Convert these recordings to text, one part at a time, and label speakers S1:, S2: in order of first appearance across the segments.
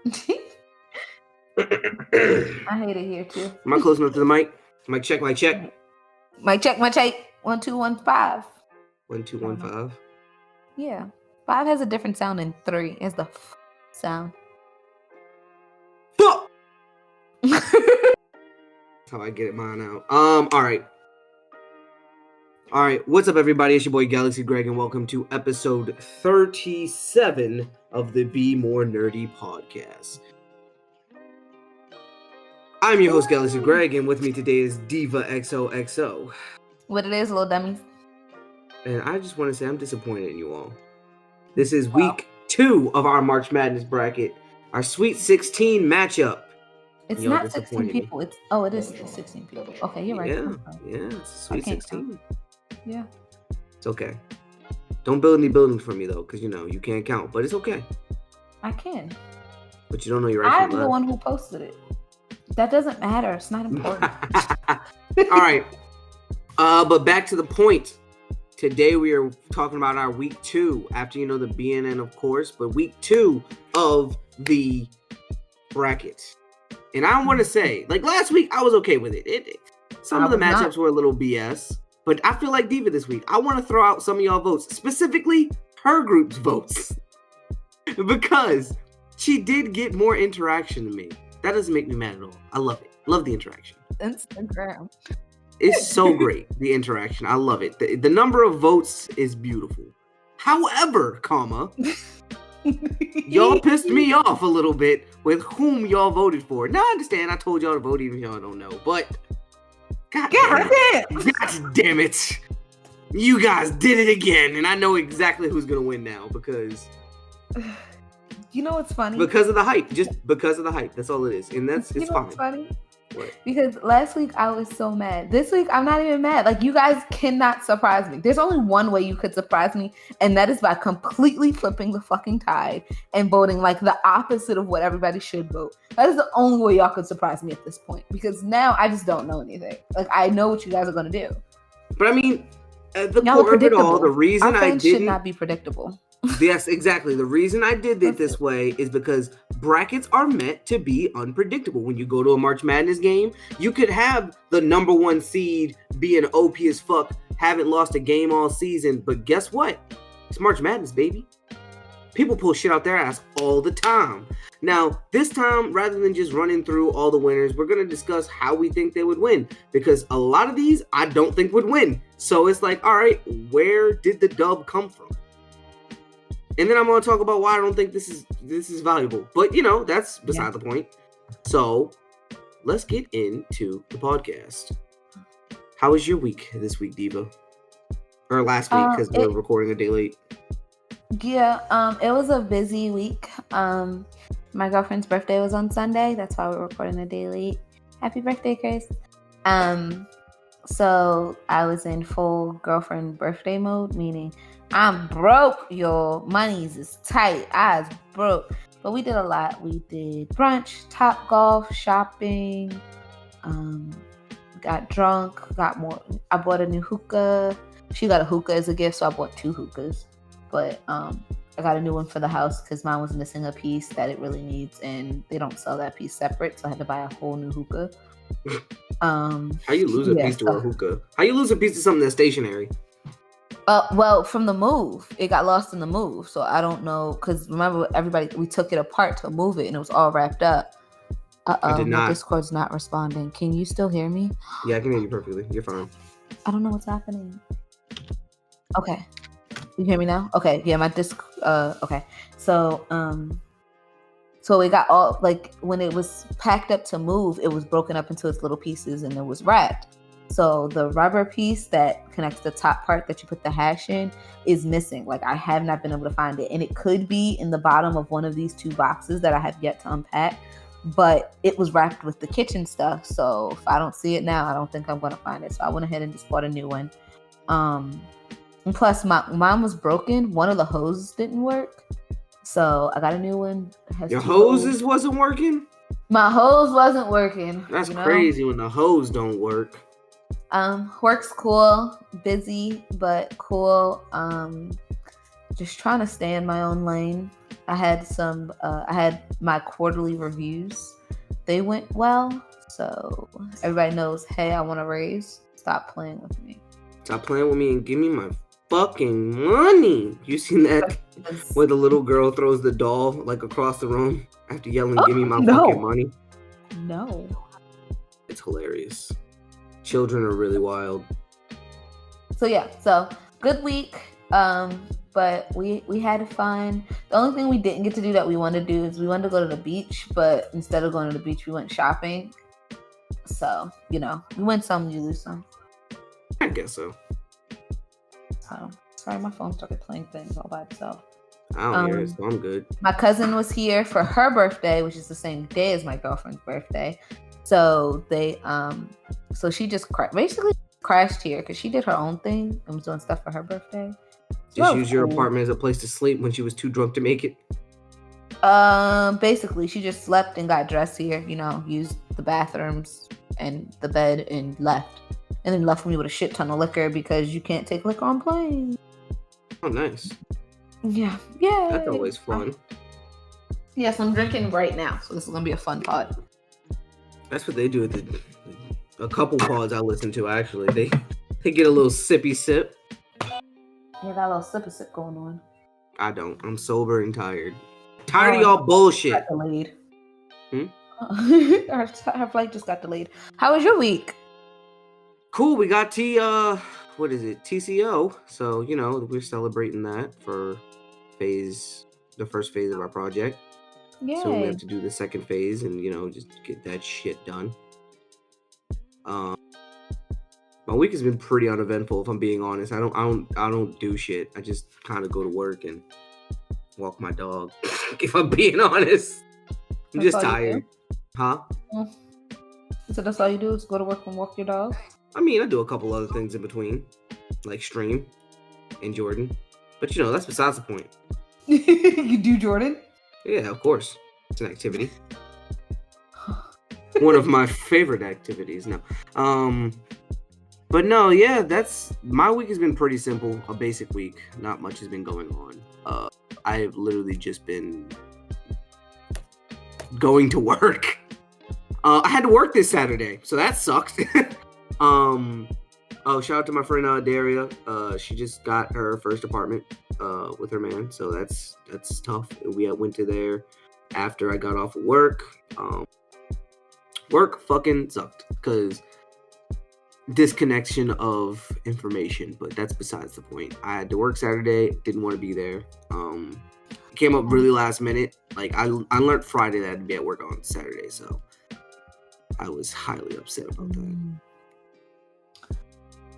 S1: I hate it here too.
S2: Am I close enough to the mic? Mic check, mic check.
S1: Mic check, mic check. 1 2 1 5.
S2: 1 2 1 5.
S1: Yeah, 5 has a different sound than 3. It's the sound.
S2: Fuck. That's how I get it mine out. All right. What's up, everybody? It's your boy Galaxy Greg, and welcome to episode 37 of the Be More Nerdy podcast. I'm your host, Galaxy Greg, and with me today is Diva XOXO.
S1: What it is, little dummies.
S2: And I just want to say I'm disappointed in you all. This is week 2 of our March Madness bracket, our Sweet 16 matchup.
S1: It's not 16 people. It is 16 people. Okay, you're right.
S2: Yeah, it's Sweet 16.
S1: Yeah.
S2: It's okay. Don't build any buildings for me, though, because, you can't count. But it's okay.
S1: I can.
S2: But you don't know your right
S1: I'm the one who posted it. That doesn't matter. It's not important.
S2: All right. But back to the point. Today we are talking about our week 2 after, the BNN, of course, but week 2 of the bracket. And I want to say, like last week, I was okay with it. Some of the matchups were a little BS, but I feel like Diva this week. I want to throw out some of y'all votes, specifically her group's votes, because she did get more interaction than me. That doesn't make me mad at all. I love it. Love the interaction.
S1: Instagram.
S2: It's so great, the interaction. I love it. The number of votes is beautiful. However, y'all pissed me off a little bit with whom y'all voted for. Now, I understand. I told y'all to vote even if y'all don't know. But, God damn it. You guys did it again. And I know exactly who's going to win now because...
S1: You know what's funny?
S2: Because of the hype. Just because of the hype. That's all it is. And it's fine.
S1: What's funny?
S2: What?
S1: Because last week I was so mad. This week I'm not even mad. Like, you guys cannot surprise me. There's only one way you could surprise me, and that is by completely flipping the fucking tide and voting like the opposite of what everybody should vote. That is the only way y'all could surprise me at this point. Because now I just don't know anything. Like, I know what you guys are gonna do.
S2: But I mean, at the core of it all, the reason I didn't
S1: should not be predictable.
S2: Yes, exactly. The reason I did it this way is because brackets are meant to be unpredictable. When you go to a March Madness game, you could have the number 1 seed being OP as fuck, haven't lost a game all season, but guess what? It's March Madness, baby. People pull shit out their ass all the time. Now, this time, rather than just running through all the winners, we're going to discuss how we think they would win, because a lot of these I don't think would win. So it's like, all right, where did the dub come from? And then I'm going to talk about why I don't think this is valuable. But, that's beside the point. So, let's get into the podcast. How was your week this week, Diva? Or last week, because we're recording a day late.
S1: Yeah, it was a busy week. My girlfriend's birthday was on Sunday. That's why we're recording a day late. Happy birthday, Chris. So, I was in full girlfriend birthday mode, meaning... I'm broke, y'all. Money's is tight. I was broke. But we did a lot. We did brunch, Top Golf, shopping, got drunk, got more. I bought a new hookah. She got a hookah as a gift, so I bought 2 hookahs. But I got a new one for the house because mine was missing a piece that it really needs, and they don't sell that piece separate, so I had to buy a whole new hookah.
S2: How you lose a piece to a hookah? How you lose a piece to something that's stationary?
S1: Well, from the move, it got lost in the move. So I don't know, because remember, we took it apart to move it, and it was all wrapped up. My Discord's not responding. Can you still hear me?
S2: Yeah, I can hear you perfectly. You're fine.
S1: I don't know what's happening. Okay, you hear me now? Okay, yeah, my okay. So it got all, like, when it was packed up to move, it was broken up into its little pieces, and it was wrapped. So the rubber piece that connects the top part that you put the hash in is missing. Like, I have not been able to find it. And it could be in the bottom of one of these 2 boxes that I have yet to unpack. But it was wrapped with the kitchen stuff. So if I don't see it now, I don't think I'm going to find it. So I went ahead and just bought a new one. And plus, mine was broken. One of the hoses didn't work. So I got a new one.
S2: Your hoses wasn't working?
S1: My hose wasn't working.
S2: That's crazy when the hose don't work.
S1: Work's cool, busy, but cool. Just trying to stay in my own lane. I had my quarterly reviews. They went well. So everybody knows, hey, I want to raise. Stop playing with me.
S2: Stop playing with me and give me my fucking money. You seen that where the little girl throws the doll like across the room after yelling, give me my fucking money?
S1: No.
S2: It's hilarious. Children are really wild.
S1: So yeah, so good week. But we had fun. The only thing we didn't get to do that we wanted to do is we wanted to go to the beach, but instead of going to the beach, we went shopping. So, you win some, you lose some.
S2: I guess so.
S1: So, sorry, my phone started playing things all by itself.
S2: I don't hear it, so I'm good.
S1: My cousin was here for her birthday, which is the same day as my girlfriend's birthday. So so she just basically crashed here because she did her own thing and was doing stuff for her birthday.
S2: Just use your apartment as a place to sleep when she was too drunk to make it?
S1: Basically, she just slept and got dressed here, used the bathrooms and the bed and left. And then left me with a shit ton of liquor because you can't take liquor on planes.
S2: Oh, nice.
S1: Yeah. Yeah.
S2: That's always fun.
S1: Yes, I'm drinking right now, so this is going to be a fun pod.
S2: That's what they do at a couple pods I listen to, actually. They get a little sippy sip.
S1: Yeah, got a little sippy sip going on.
S2: I don't. I'm sober and tired. Tired of y'all bullshit.
S1: Got delayed. Our flight just got delayed. How was your week?
S2: Cool. We got TCO. So, we're celebrating that for the first phase of our project.
S1: Yay.
S2: So we have to do the second phase and, just get that shit done. My week has been pretty uneventful, if I'm being honest. I don't do shit. I just kind of go to work and walk my dog. If I'm being honest, I'm just tired. Huh?
S1: So that's all you do is go to work and walk your dog?
S2: I mean, I do a couple other things in between, like stream and Jordan. But that's besides the point.
S1: You do Jordan?
S2: Yeah, of course. It's an activity. One of my favorite activities now. But no, yeah, my week has been pretty simple. A basic week. Not much has been going on. I have literally just been going to work. I had to work this Saturday, so that sucked. Shout out to my friend Daria. She just got her first apartment with her man, so that's tough. We went to there after I got off of work. Work fucking sucked because disconnection of information, but that's besides the point. I had to work Saturday, didn't want to be there. Came up really last minute. Like I learned Friday that I had to be at work on Saturday, so I was highly upset about that.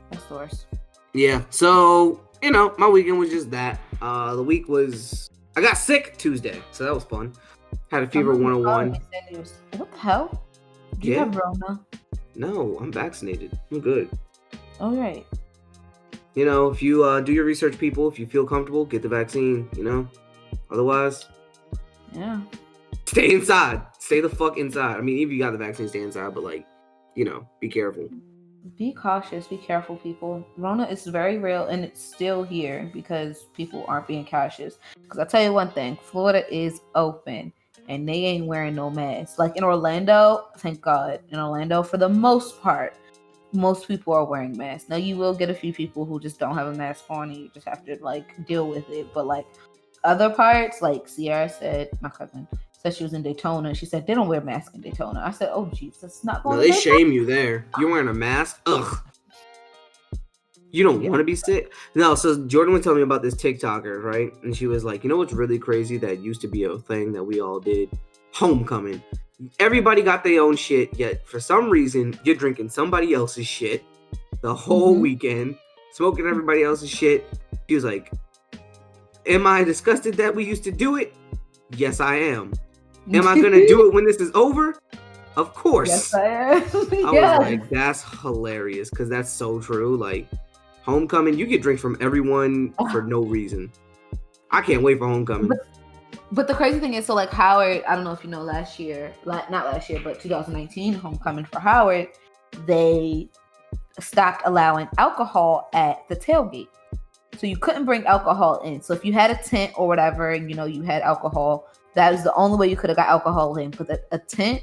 S1: That's the worst. Yeah,
S2: so my weekend was just that. The week was I got sick Tuesday, so that was fun. Had a fever 101.
S1: What the hell? Did you have Rona?
S2: No, I'm vaccinated. I'm good.
S1: All right.
S2: If you do your research, people, if you feel comfortable, get the vaccine, Otherwise,
S1: yeah.
S2: Stay inside. Stay the fuck inside. I mean, even if you got the vaccine, stay inside, but be careful.
S1: Be cautious. Be careful, people. Rona is very real, and it's still here because people aren't being cautious. Because I'll tell you one thing, Florida is open. And they ain't wearing no masks. Like in Orlando, thank God. In Orlando, for the most part, most people are wearing masks. Now, you will get a few people who just don't have a mask on and you just have to, deal with it. But, other parts, like Sierra said, my cousin, said she was in Daytona. She said, they don't wear masks in Daytona. I said, oh, Jesus, not going
S2: to they shame you there. You're wearing a mask? Ugh. You don't want to be sick? No, so Jordan was telling me about this TikToker, right? And she was like, what's really crazy that used to be a thing that we all did? Homecoming. Everybody got their own shit, yet for some reason, you're drinking somebody else's shit the whole weekend, smoking everybody else's shit. She was like, am I disgusted that we used to do it? Yes, I am. Am I going to do it when this is over? Of course.
S1: Yes, I am.
S2: I was like, that's hilarious because that's so true. Homecoming, you get drinks from everyone for no reason. I can't wait for homecoming.
S1: But the crazy thing is, so Howard, I don't know if you know, not last year, but 2019 homecoming for Howard, they stopped allowing alcohol at the tailgate. So you couldn't bring alcohol in. So if you had a tent or whatever, and you had alcohol, that was the only way you could have got alcohol in. But a tent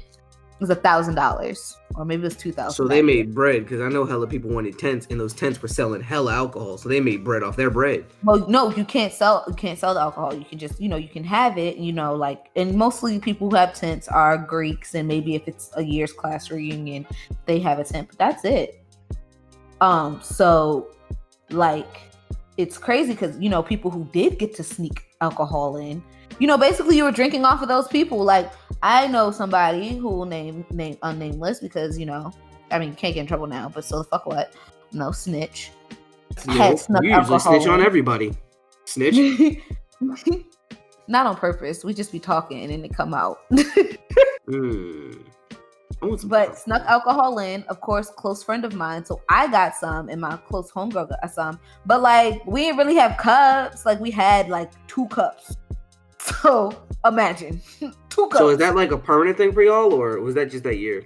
S1: was $1,000, or maybe it was $2,000.
S2: So they made bread, because I know hella people wanted tents, and those tents were selling hella alcohol. So they made bread off their bread.
S1: Well, no, you can't sell the alcohol. You can just, you can have it, and mostly people who have tents are Greeks, and maybe if it's a year's class reunion, they have a tent, but that's it. So like, it's crazy because, people who did get to sneak alcohol in, basically you were drinking off of those people. Like, I know somebody who will name unnameless because, can't get in trouble now, but so the fuck what? No, snitch. Had snuck
S2: you usually
S1: alcohol
S2: snitch on everybody. Snitch?
S1: Not on purpose. We just be talking and then they come out. But snuck alcohol in, of course, close friend of mine. So I got some and my close homegirl got some. But like, we didn't really have cups. Like, we had like 2 cups. So imagine 2 cups.
S2: So is that like a permanent thing for y'all, or was that just that year?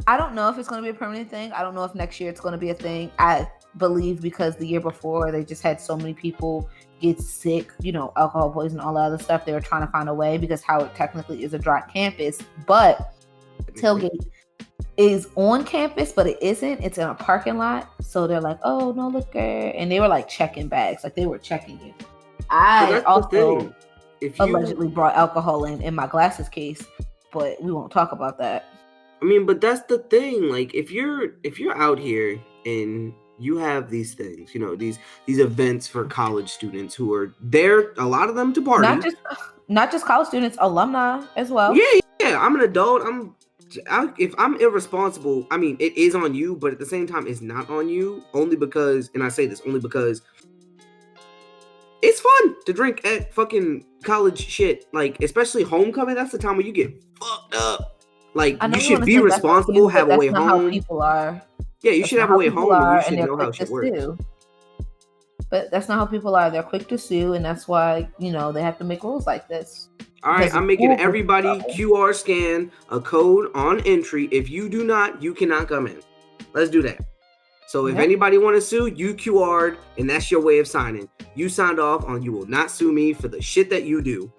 S1: I don't know if it's going to be a permanent thing. I don't know if next year it's going to be a thing. I believe because the year before they just had so many people get sick, alcohol poisoning, all that other stuff. They were trying to find a way, because Howard technically is a dry campus, but tailgate is on campus, but it isn't. It's in a parking lot. So they're like, oh, no liquor. And they were like checking bags. Like, they were checking you. I also allegedly brought alcohol in my glasses case, but we won't talk about that.
S2: I mean, but that's the thing. Like, if you're out here and you have these things, these events for college students who are there, a lot of them to party.
S1: Not just college students, alumni as well.
S2: Yeah. I'm an adult. If I'm irresponsible, I mean, it is on you, but at the same time, it's not on you. Only because, and I say this only because it's fun to drink at fucking college shit. Like, especially homecoming, that's the time where you get fucked up. Like, you should be responsible, have a way home.
S1: That's not how people are.
S2: Yeah, you should have a way home, and you should know how shit works.
S1: But that's not how people are. They're quick to sue, and that's why, they have to make rules like this.
S2: All right, I'm making everybody QR scan a code on entry. If you do not, you cannot come in. Let's do that. So if anybody want to sue, you QR'd, and that's your way of signing. You signed off on you will not sue me for the shit that you do.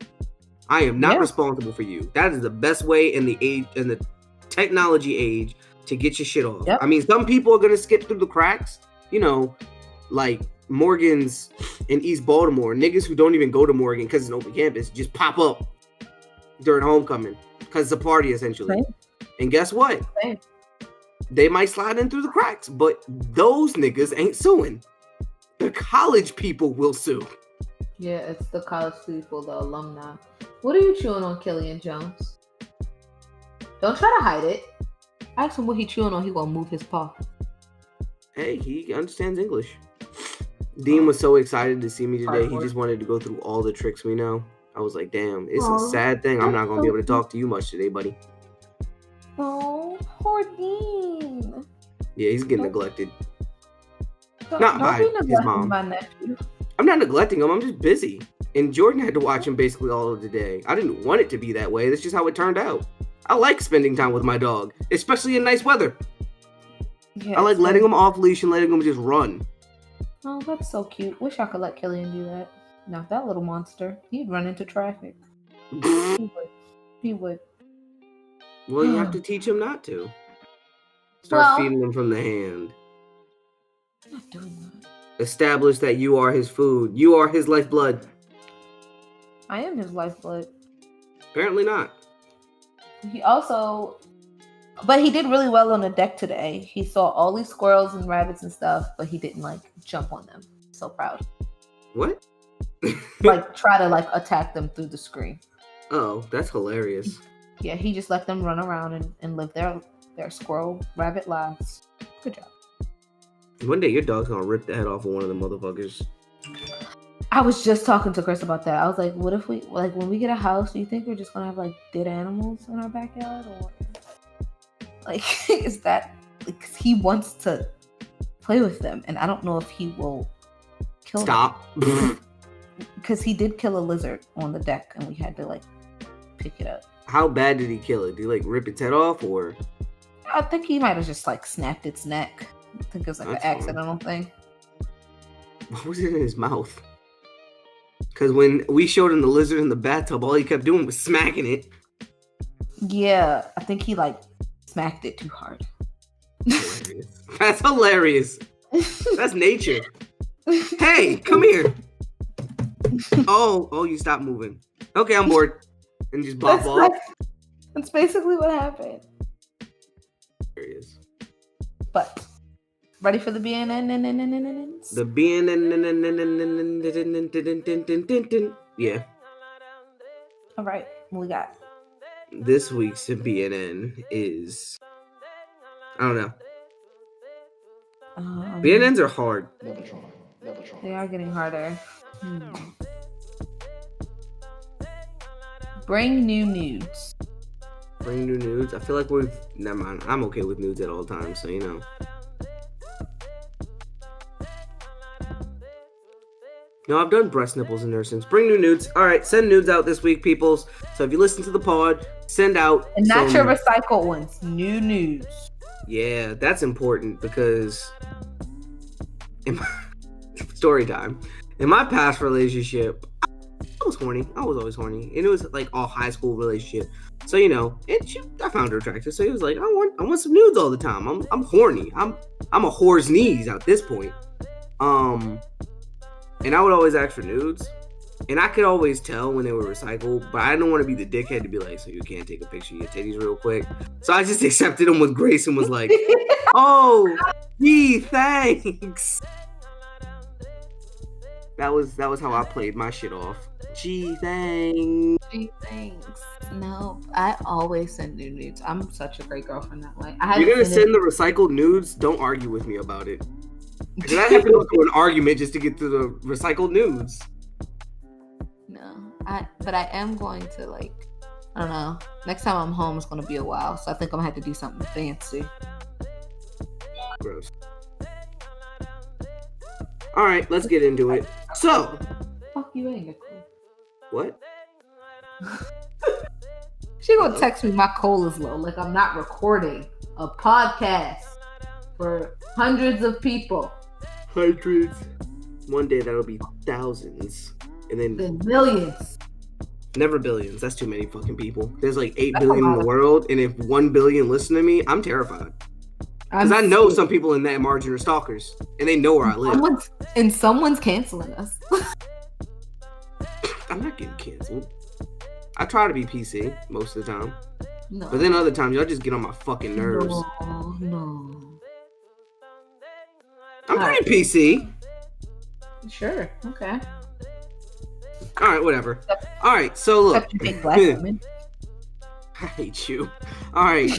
S2: I am not responsible for you. That is the best way in the technology age to get your shit off. Yep. I mean, some people are going to skip through the cracks, like Morgan's in East Baltimore. Niggas who don't even go to Morgan because it's an open campus just pop up during homecoming because it's a party, essentially. Right. And guess what? Right. They might slide in through the cracks, but those niggas ain't suing. The college people will sue.
S1: Yeah, it's the college people, the alumni. What are you chewing on, Killian Jones? Don't try to hide it. Ask him what he chewing on. He gonna move his paw.
S2: Hey, he understands English. Dean was so excited to see me today. He just wanted to go through all the tricks we know. I was like, damn, it's a sad thing. I'm not gonna be able to talk to you much today, buddy.
S1: Oh, poor Dean.
S2: Yeah, he's getting neglected. Not by his mom. I'm not neglecting him. I'm just busy. And Jordan had to watch him basically all of the day. I didn't want it to be that way. That's just how it turned out. I like spending time with my dog, especially in nice weather. Yeah, I like letting him off leash and letting him just run.
S1: Oh, that's so cute. Wish I could let Killian do that. Now, that little monster, he'd run into traffic. He would.
S2: Well, you have to teach him not to. Start feeding him from the hand.
S1: I'm not doing that.
S2: Establish that you are his food. You are his lifeblood.
S1: I am his lifeblood.
S2: Apparently not.
S1: But he did really well on the deck today. He saw all these squirrels and rabbits and stuff, but he didn't jump on them. So proud.
S2: What?
S1: Try to attack them through the screen.
S2: Oh, that's hilarious.
S1: Yeah, he just let them run around and live their squirrel rabbit lives. Good job.
S2: One day your dog's gonna rip the head off of one of them motherfuckers.
S1: I was just talking to Chris about that. I was like, what if we, when we get a house, do you think we're just going to have, dead animals in our backyard? Or, is that, because he wants to play with them, and I don't know if he will kill them. Because he did kill a lizard on the deck, and we had to, pick it up.
S2: How bad did he kill it? Did he, rip its head off, or?
S1: I think he might have just, snapped its neck. I think it was, an accidental thing.
S2: What was it in his mouth? Because when we showed him the lizard in the bathtub, all he kept doing was smacking it.
S1: Yeah, I think he like smacked it too hard.
S2: Hilarious. That's hilarious. That's nature. Hey, come here. Oh, you stopped moving. Okay, I'm bored. And just bop off.
S1: That's basically what happened.
S2: Hilarious.
S1: But ready for the BNN?
S2: The BNN. Yeah.
S1: All right, what we got?
S2: This week's BNN is, I don't know. BNNs are hard.
S1: They are getting harder. Bring new nudes.
S2: Bring new nudes. I feel like never mind. I'm okay with nudes at all times, so you know. No, I've done breast nipples and nursings. Bring new nudes. All right, send nudes out this week, peoples. So if you listen to the pod, send out.
S1: And not your recycled ones. New nudes.
S2: Yeah, that's important because story time. In my past relationship, I was horny. I was always horny. And it was like all high school relationship. So, you know, I found her attractive. So he was like, I want some nudes all the time. I'm horny. I'm a whore's knees at this point. And I would always ask for nudes. And I could always tell when they were recycled, but I didn't want to be the dickhead to be like, so you can't take a picture of your titties real quick. So I just accepted them with grace and was like, oh, gee, thanks. That was how I played my shit off. Gee, thanks.
S1: Gee, thanks. No, I always send new nudes. I'm such a great girlfriend that way.
S2: You're going to send the recycled nudes? Don't argue with me about it. Because I have to go through an argument just to get to the recycled nudes.
S1: No, but I am going to, like, I don't know. Next time I'm home, it's going to be a while. So I think I'm going to have to do something fancy.
S2: Gross. All right, let's get into it. So.
S1: Fuck you, ain't cool.
S2: What?
S1: She going to text me my coal is low. Like I'm not recording a podcast for hundreds of people.
S2: Hundreds. One day that'll be thousands. And then
S1: millions.
S2: Never billions. That's too many fucking people. There's like 8 billion in the world. And if 1 billion listen to me, I'm terrified. Because I know some people in that margin are stalkers. And they know where I live.
S1: Someone's canceling us.
S2: I'm not getting canceled. I try to be PC most of the time.
S1: No.
S2: But then other times, y'all just get on my fucking nerves.
S1: No.
S2: I'm pretty PC.
S1: Sure. Okay.
S2: All right, whatever. All right, so look.
S1: You big black woman.
S2: I hate you. All right.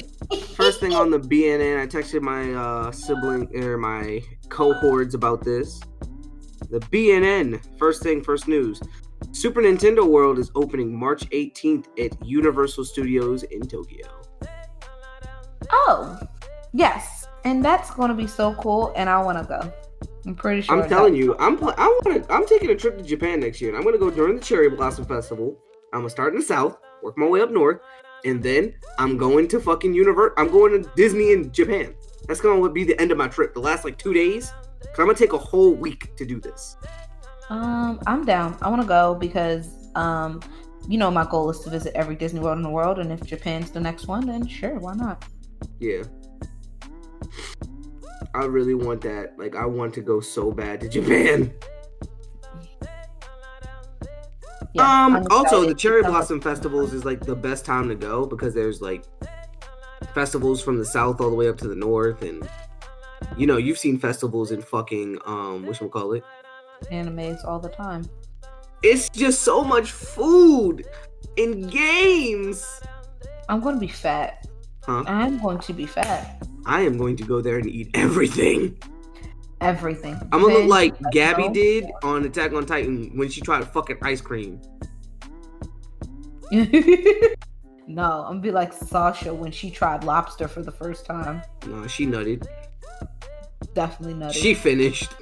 S2: First thing on the BNN, I texted my sibling or my cohorts about this. The BNN, first news. Super Nintendo World is opening March 18th at Universal Studios in Tokyo.
S1: Oh, yes. And that's going to be so cool, and I want to go. I'm pretty sure.
S2: I'm telling you, I'm taking a trip to Japan next year, and I'm going to go during the Cherry Blossom Festival. I'm going to start in the south, work my way up north, and then I'm going to fucking I'm going to Disney in Japan. That's going to be the end of my trip, the last like 2 days, because I'm going to take a whole week to do this.
S1: I'm down. I want to go because, you know, my goal is to visit every Disney World in the world, and if Japan's the next one, then sure, why not?
S2: Yeah. I really want that. Like, I want to go so bad to Japan. Yeah, also, the Cherry Blossom Festivals is, like, the best time to go because there's, like, festivals from the south all the way up to the north, and, you know, you've seen festivals in fucking, whatchamacallit?
S1: Animes all the time.
S2: It's just so much food and games.
S1: I'm going to be fat.
S2: Huh?
S1: I'm going to be fat.
S2: I am going to go there and eat everything.
S1: Everything.
S2: I'm going to look like Gabby did on Attack on Titan when she tried fucking ice cream.
S1: No, I'm going to be like Sasha when she tried lobster for the first time.
S2: No, she nutted.
S1: Definitely nutted.
S2: She finished.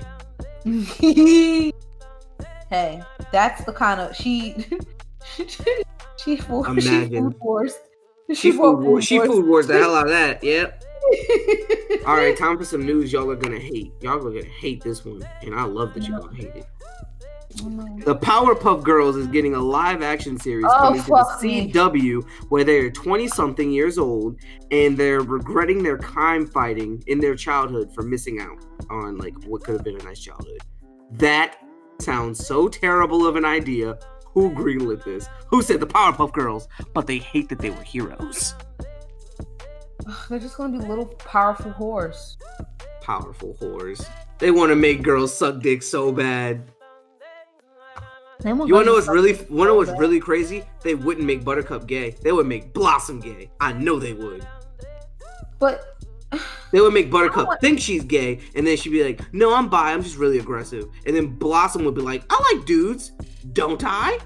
S1: Hey, that's the kind of she food wars. She food wars the hell out of that. Yep.
S2: All right, time for some news y'all are gonna hate. Y'all are gonna hate this one, and I love that you're gonna hate it. The Powerpuff Girls is getting a live action series coming to the CW where they're 20-something years old and they're regretting their crime fighting in their childhood for missing out on like what could have been a nice childhood. That sounds so terrible of an idea. Who greenlit this? Who said the Powerpuff Girls? But they hate that they were heroes.
S1: They're just gonna be little powerful whores.
S2: Powerful whores. They want to make girls suck dick so bad. You wanna know what's really crazy? They wouldn't make Buttercup gay. They would make Blossom gay. I know they would.
S1: But
S2: they would make Buttercup think she's gay, and then she'd be like, "No, I'm bi. I'm just really aggressive." And then Blossom would be like, "I like dudes, don't I?"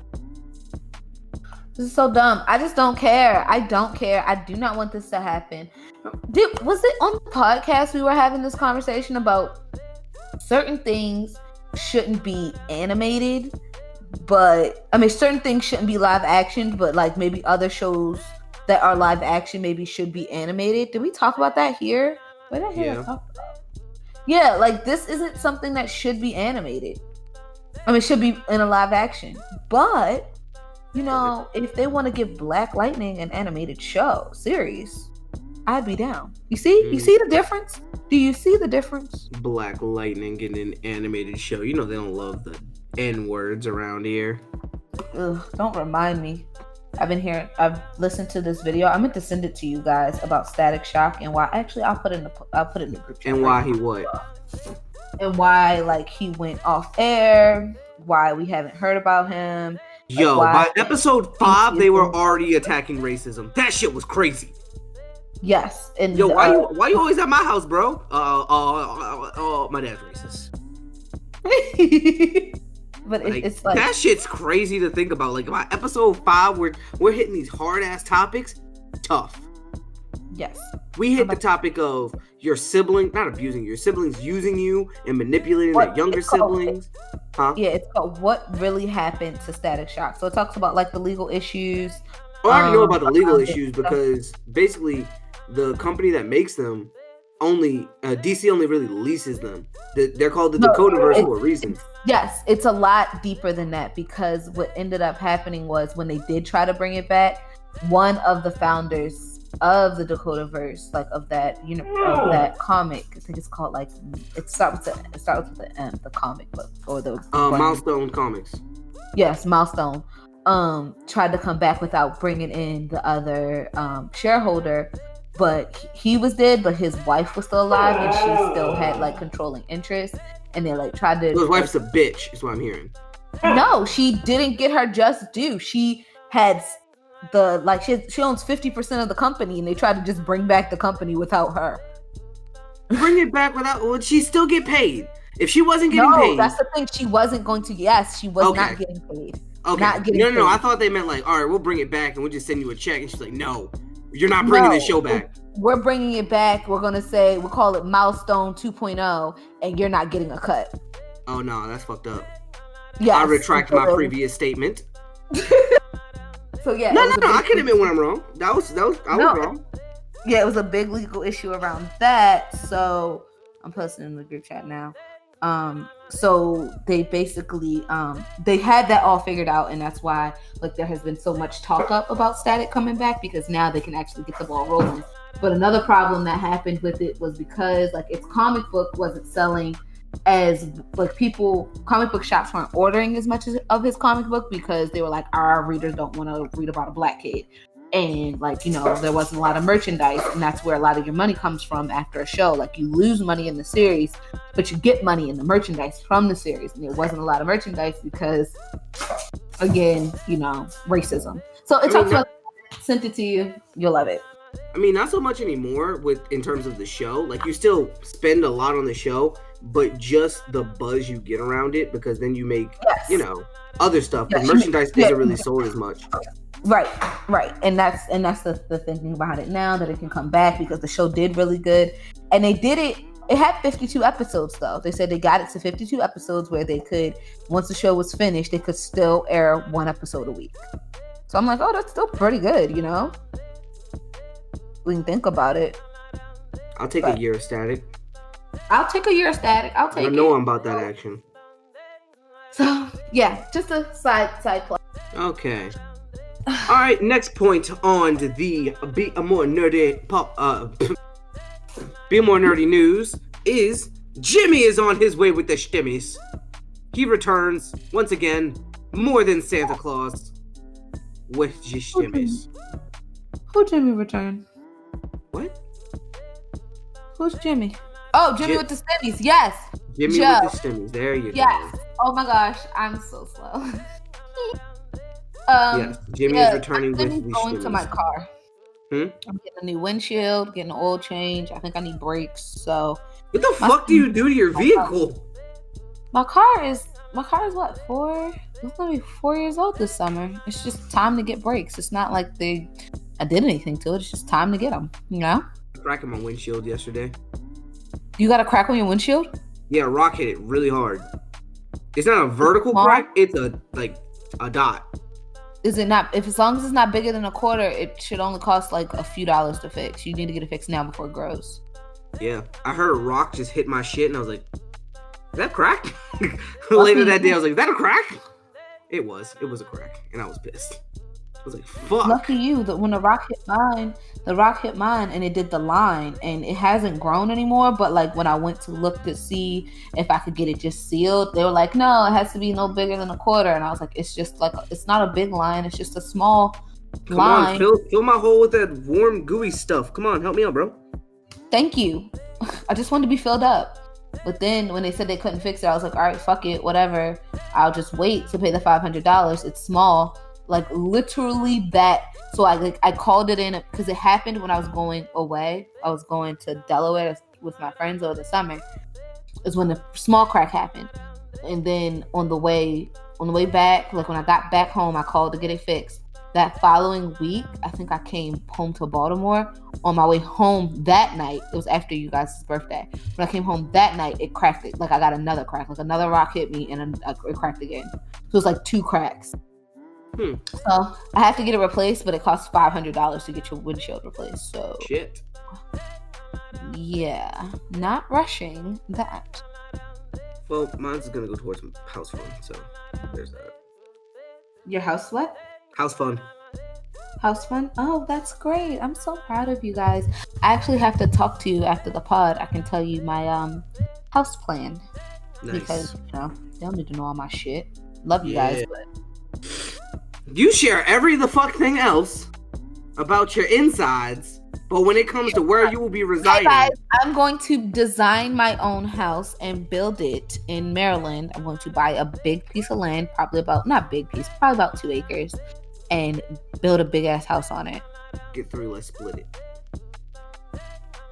S1: This is so dumb. I just don't care. I don't care. I do not want this to happen. Was it on the podcast we were having this conversation about certain things shouldn't be animated? But I mean, certain things shouldn't be live action, but like maybe other shows that are live action maybe should be animated. Did we talk about that here? What did I hear us talk about? Yeah, like this isn't something that should be animated. I mean, it should be in a live action. But you know, if they want to give Black Lightning an animated series, I'd be down. You see? You see the difference? Do you see the difference?
S2: Black Lightning getting an animated show. You know they don't love the N-words around here.
S1: Ugh, don't remind me. I've listened to this video. I meant to send it to you guys about Static Shock and why. Actually, I'll put it in the group chat.
S2: And why he what?
S1: And why like he went off air? Why we haven't heard about him?
S2: Yo, by episode 5, they were already attacking racism. That shit was crazy.
S1: Yes, and
S2: yo, why you always at my house, bro? My dad's racist.
S1: But it's like
S2: that shit's crazy to think about. Like by episode 5, we're hitting these hard ass topics. Tough.
S1: Yes.
S2: We hit the topic of your sibling, not abusing your siblings, using you and manipulating their younger siblings. Huh?
S1: Yeah, it's called What Really Happened to Static Shock. So it talks about like the legal issues.
S2: Well, I already know about the legal issues because basically the company that makes them DC only really leases them. They're called the Dakotaverse for a reason.
S1: Yes, it's a lot deeper than that because what ended up happening was when they did try to bring it back, one of the founders of the Dakotaverse, like of that, of that comic, I think it's called like it starts with the M, the comic book or the
S2: Milestone Comics.
S1: Yes, Milestone. Tried to come back without bringing in the other shareholder, but he was dead, but his wife was still alive and she still had like controlling interest, and they like tried to.
S2: His wife's a bitch, is what I'm hearing.
S1: No, she didn't get her just due. She had she owns 50% of the company, and they tried to just bring back the company without her.
S2: Bring it back would she still get paid? If she wasn't getting paid.
S1: No, that's the thing. She wasn't going to. Yes, she was not getting paid.
S2: Okay.
S1: Not getting paid.
S2: No. I thought they meant like, all right, we'll bring it back and we'll just send you a check. And she's like, no, you're not bringing this show back.
S1: We're bringing it back. We're going to we'll call it Milestone 2.0, and you're not getting a cut.
S2: Oh, no, that's fucked up.
S1: Yes.
S2: I retract my previous statement.
S1: So yeah.
S2: No, I can admit when I'm wrong. I was wrong.
S1: Yeah, it was a big legal issue around that. So I'm posting in the group chat now. So they basically they had that all figured out, and that's why like there has been so much talk up about Static coming back, because now they can actually get the ball rolling. But another problem that happened with it was because like its comic book wasn't selling as like comic book shops weren't ordering as much of his comic book because they were like, our readers don't want to read about a black kid, and like there wasn't a lot of merchandise, and that's where a lot of your money comes from after a show. Like you lose money in the series, but you get money in the merchandise from the series, and there wasn't a lot of merchandise because again racism. So it talks about, sent it to you, you'll love it.
S2: I mean, not so much anymore in terms of the show. Like you still spend a lot on the show, but just the buzz you get around it, because then you make other stuff. But merchandise isn't really sold as much.
S1: Right. And that's the thinking behind it now, that it can come back because the show did really good. And they did it. It had 52 episodes though. They said they got it to 52 episodes where they could, once the show was finished, they could still air one episode a week. So I'm like, oh, that's still pretty good, We can think about it.
S2: I'll take a year of static.
S1: I'll take a year of static. I'll take it.
S2: I know I'm about that action.
S1: So yeah, just a side play.
S2: Okay. All right. Next point on the be a more nerdy news is Jimmy is on his way with the stimmies. He returns once again, more than Santa Claus, with the stimmies.
S1: Who Jimmy returned?
S2: What?
S1: Who's Jimmy? Oh, Jimmy with the stimmies. Yes.
S2: Jimmy
S1: Joe.
S2: with the stimmies. There you go.
S1: Yes. Oh my gosh, I'm so slow.
S2: Yes, Jimmy is returning with the
S1: going
S2: stimmies.
S1: to my car.
S2: I'm
S1: getting a new windshield, getting an oil change. I think I need brakes. So
S2: what the fuck do you do to your vehicle?
S1: My car is what, 4? It's gonna be 4 years old this summer. It's just time to get brakes. It's not like I did anything to it. It's just time to get them. You know.
S2: Cracking my windshield yesterday.
S1: You got a crack on your windshield?
S2: Yeah, Rock hit it really hard. It's not a vertical crack. It's a dot.
S1: Is it not? If as long as it's not bigger than a quarter, it should only cost like a few dollars to fix. You need to get it fixed now before it grows.
S2: Yeah, I heard a rock just hit my shit, and I was like, "Is that crack?" Later that day, I was like, "Is that a crack?" It was a crack, and I was pissed. I was like, "Fuck."
S1: Lucky you that when the rock hit mine, and it did the line, and it hasn't grown anymore. But like when I went to look to see if I could get it just sealed, they were like, "No, it has to be no bigger than a quarter." And I was like, "It's just like it's not a big line. It's just a small line."
S2: Come on, fill my hole with that warm, gooey stuff. Come on, help me out, bro.
S1: Thank you. I just wanted to be filled up. But then when they said they couldn't fix it, I was like, all right, fuck it, whatever. I'll just wait to pay the $500. It's small. Like literally that. So I called it in because it happened when I was going away. I was going to Delaware with my friends over the summer. Is when the small crack happened. And then on the way back, like when I got back home, I called to get it fixed. That following week, I think I came home to Baltimore. On my way home that night, it was after you guys' birthday. When I came home that night, it cracked it. Like I got another crack. Like another rock hit me and it cracked again. So it was like 2 cracks. So I have to get it replaced, but it costs $500 to get your windshield replaced. So
S2: shit.
S1: Yeah, not rushing that.
S2: Well, mine's gonna go towards house fund, so there's that.
S1: Your house what?
S2: House fund.
S1: House fund? Oh, that's great. I'm so proud of you guys. I actually have to talk to you after the pod. I can tell you my house plan.
S2: Nice.
S1: Because, you know, they don't need to know all my shit. Love you guys, but
S2: you share every the fuck thing else about your insides, but when it comes to where you will be residing.
S1: Hey guys, I'm going to design my own house and build it in Maryland. I'm going to buy a big piece of land, probably about 2 acres, and build a big ass house on it.
S2: Get 3, let's split it.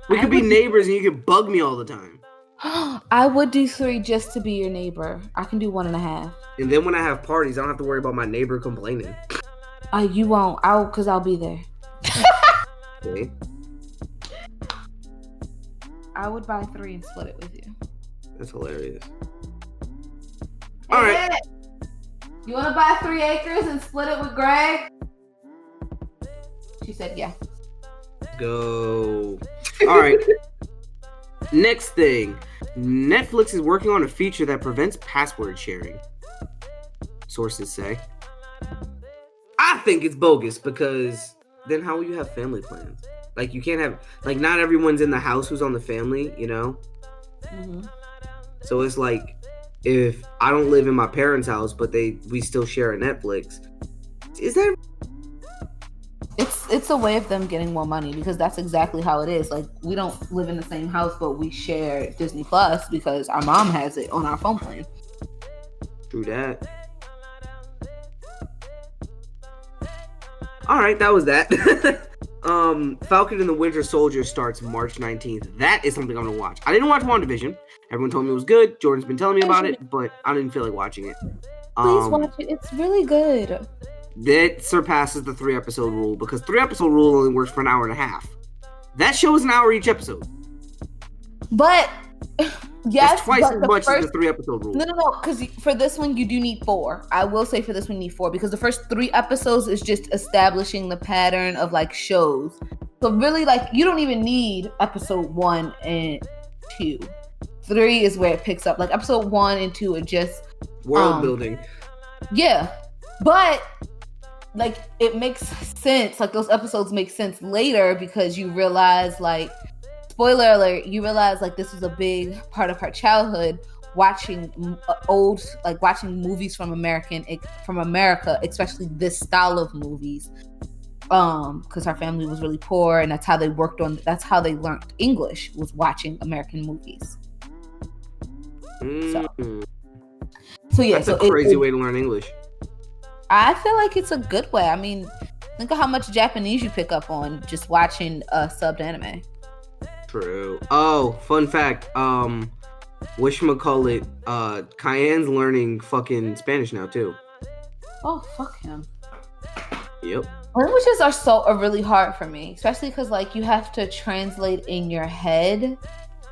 S2: We could be neighbors and you could bug me all the time.
S1: I would do 3 just to be your neighbor. I can do 1.5.
S2: And then when I have parties, I don't have to worry about my neighbor complaining.
S1: You won't. Because I'll be there.
S2: Okay.
S1: I would buy 3 and split it with you.
S2: That's hilarious.
S1: Hey, all right. You want to buy 3 acres and split it with Greg? She said, yeah.
S2: Go. All right. Next thing. Netflix is working on a feature that prevents password sharing. Sources say. I think it's bogus because then how will you have family plans? Like you can't have, like not everyone's in the house who's on the family, you know?
S1: Mm-hmm.
S2: So it's like, if I don't live in my parents' house, but we still share a Netflix, is that?
S1: It's a way of them getting more money because that's exactly how it is. Like we don't live in the same house, but we share Disney Plus because our mom has it on our phone plan.
S2: True that. All right, that was that. Falcon and the Winter Soldier starts March 19th. That is something I'm gonna watch. I didn't watch WandaVision. Everyone told me it was good. Jordan's been telling me about it, but I didn't feel like watching it.
S1: Please watch it. It's really good.
S2: That surpasses the 3-episode rule because 3-episode rule only works for an hour and a half. That show is an hour each episode.
S1: But yes,
S2: that's twice as much as the 3-episode rule.
S1: No, because for this one you do need 4. I will say for this one you need 4 because the first 3 episodes is just establishing the pattern of like shows. So really, like, you don't even need episode 1 and 2. 3 is where it picks up. Like episode 1 and 2 are just
S2: world building.
S1: Yeah, but like it makes sense. Like those episodes make sense later because you realize, like, spoiler alert, you realize like this was a big part of her childhood, watching watching movies from America, especially this style of movies. Because her family was really poor, and that's how they learned English, was watching American movies. So yeah,
S2: that's a crazy way to learn English.
S1: I feel like it's a good way. I mean, think of how much Japanese you pick up on just watching subbed anime.
S2: True. Oh, fun fact. Whatchamacallit, Cayenne's learning fucking Spanish now too.
S1: Oh, fuck him.
S2: Yep.
S1: Languages are really hard for me, especially because like you have to translate in your head.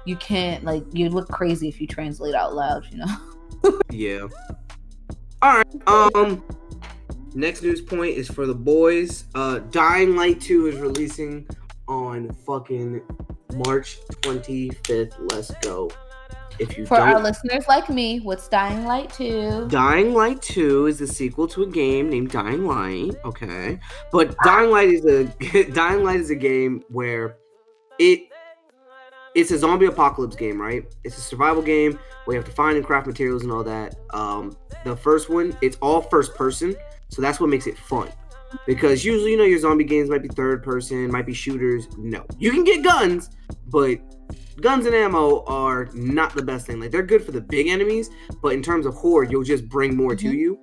S1: You can't, like, you look crazy if you translate out loud, you know.
S2: Yeah. All right. Next news point is for the boys. Dying Light 2 is releasing on fucking March 25th. Let's go.
S1: For our listeners like me, what's Dying Light 2?
S2: Dying Light 2 is the sequel to a game named Dying Light. Okay, but Dying Light is a game where it's a zombie apocalypse game, right? It's a survival game where you have to find and craft materials and all that. The first one, it's all first person, so that's what makes it fun. Because usually, your zombie games might be third person, might be shooters. No, you can get guns, but guns and ammo are not the best thing. Like, they're good for the big enemies, but in terms of horde, you'll just bring more to you.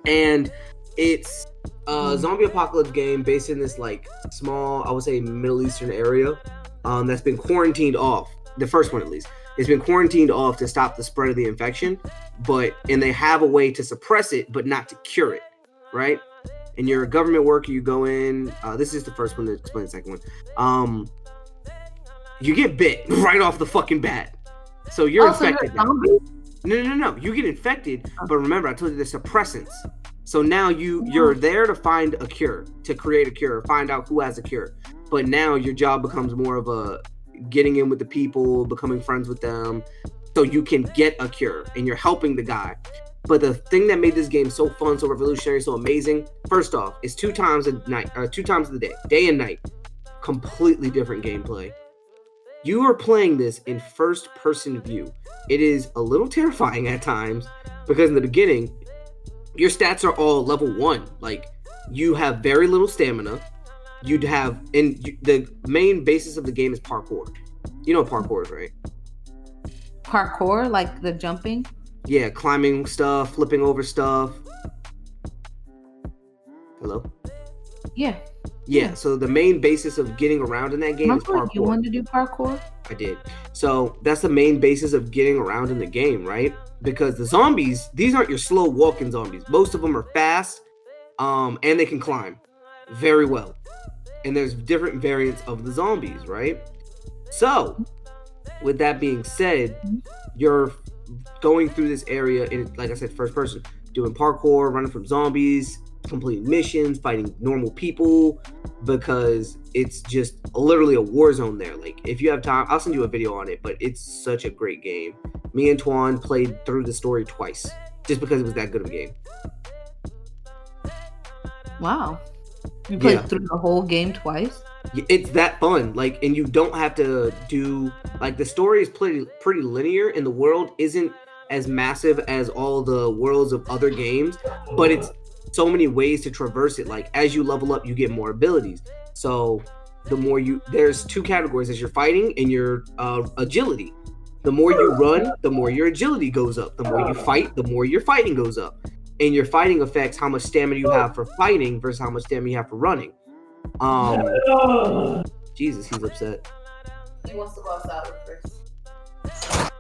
S2: And it's a zombie apocalypse game based in this, like, small, I would say, Middle Eastern area that's been quarantined off. The first one, at least. It's been quarantined off to stop the spread of the infection, and they have a way to suppress it, but not to cure it, right? And you're a government worker, you go in. This is the first one to explain the second one. You get bit right off the fucking bat. So you're infected. So you're No. You get infected, but remember, I told you the suppressants. So now you're there to find a cure, to create a cure, find out who has a cure. But now your job becomes more of a getting in with the people, becoming friends with them, so you can get a cure, and you're helping the guy. But the thing that made this game so fun, so revolutionary, so amazing, first off, it's 2 times a night, or 2 times of the day and night. Completely different gameplay. You are playing this in first-person view. It is a little terrifying at times because in the beginning, your stats are all level 1. Like, you have very little stamina. The main basis of the game is parkour. You know what parkour is, right?
S1: Parkour, like the jumping?
S2: Yeah, climbing stuff, flipping over stuff. Hello? Yeah, so the main basis of getting around in that game is parkour.
S1: You wanted to do parkour?
S2: I did. So that's the main basis of getting around in the game, right? Because the zombies, these aren't your slow walking zombies. Most of them are fast, and they can climb very well. And there's different variants of the zombies, right? So, with that being said, you're going through this area in, like I said, first person, doing parkour, running from zombies, completing missions, fighting normal people, because it's just literally a war zone there. Like, if you have time, I'll send you a video on it, but it's such a great game. Me and Tuan played through the story twice, just because it was that good of a game.
S1: Wow. You played through the whole game twice?
S2: It's that fun. Like, and you don't have to do, like, the story is pretty linear, and the world isn't as massive as all the worlds of other games, but it's so many ways to traverse it. Like, as you level up, you get more abilities. So the more there's 2 categories: as you're fighting and your agility. The more you run, the more your agility goes up. The more you fight, the more your fighting goes up. And your fighting affects how much stamina you have for fighting versus how much stamina you have for running. Jesus, he's upset.
S1: He wants to go outside first.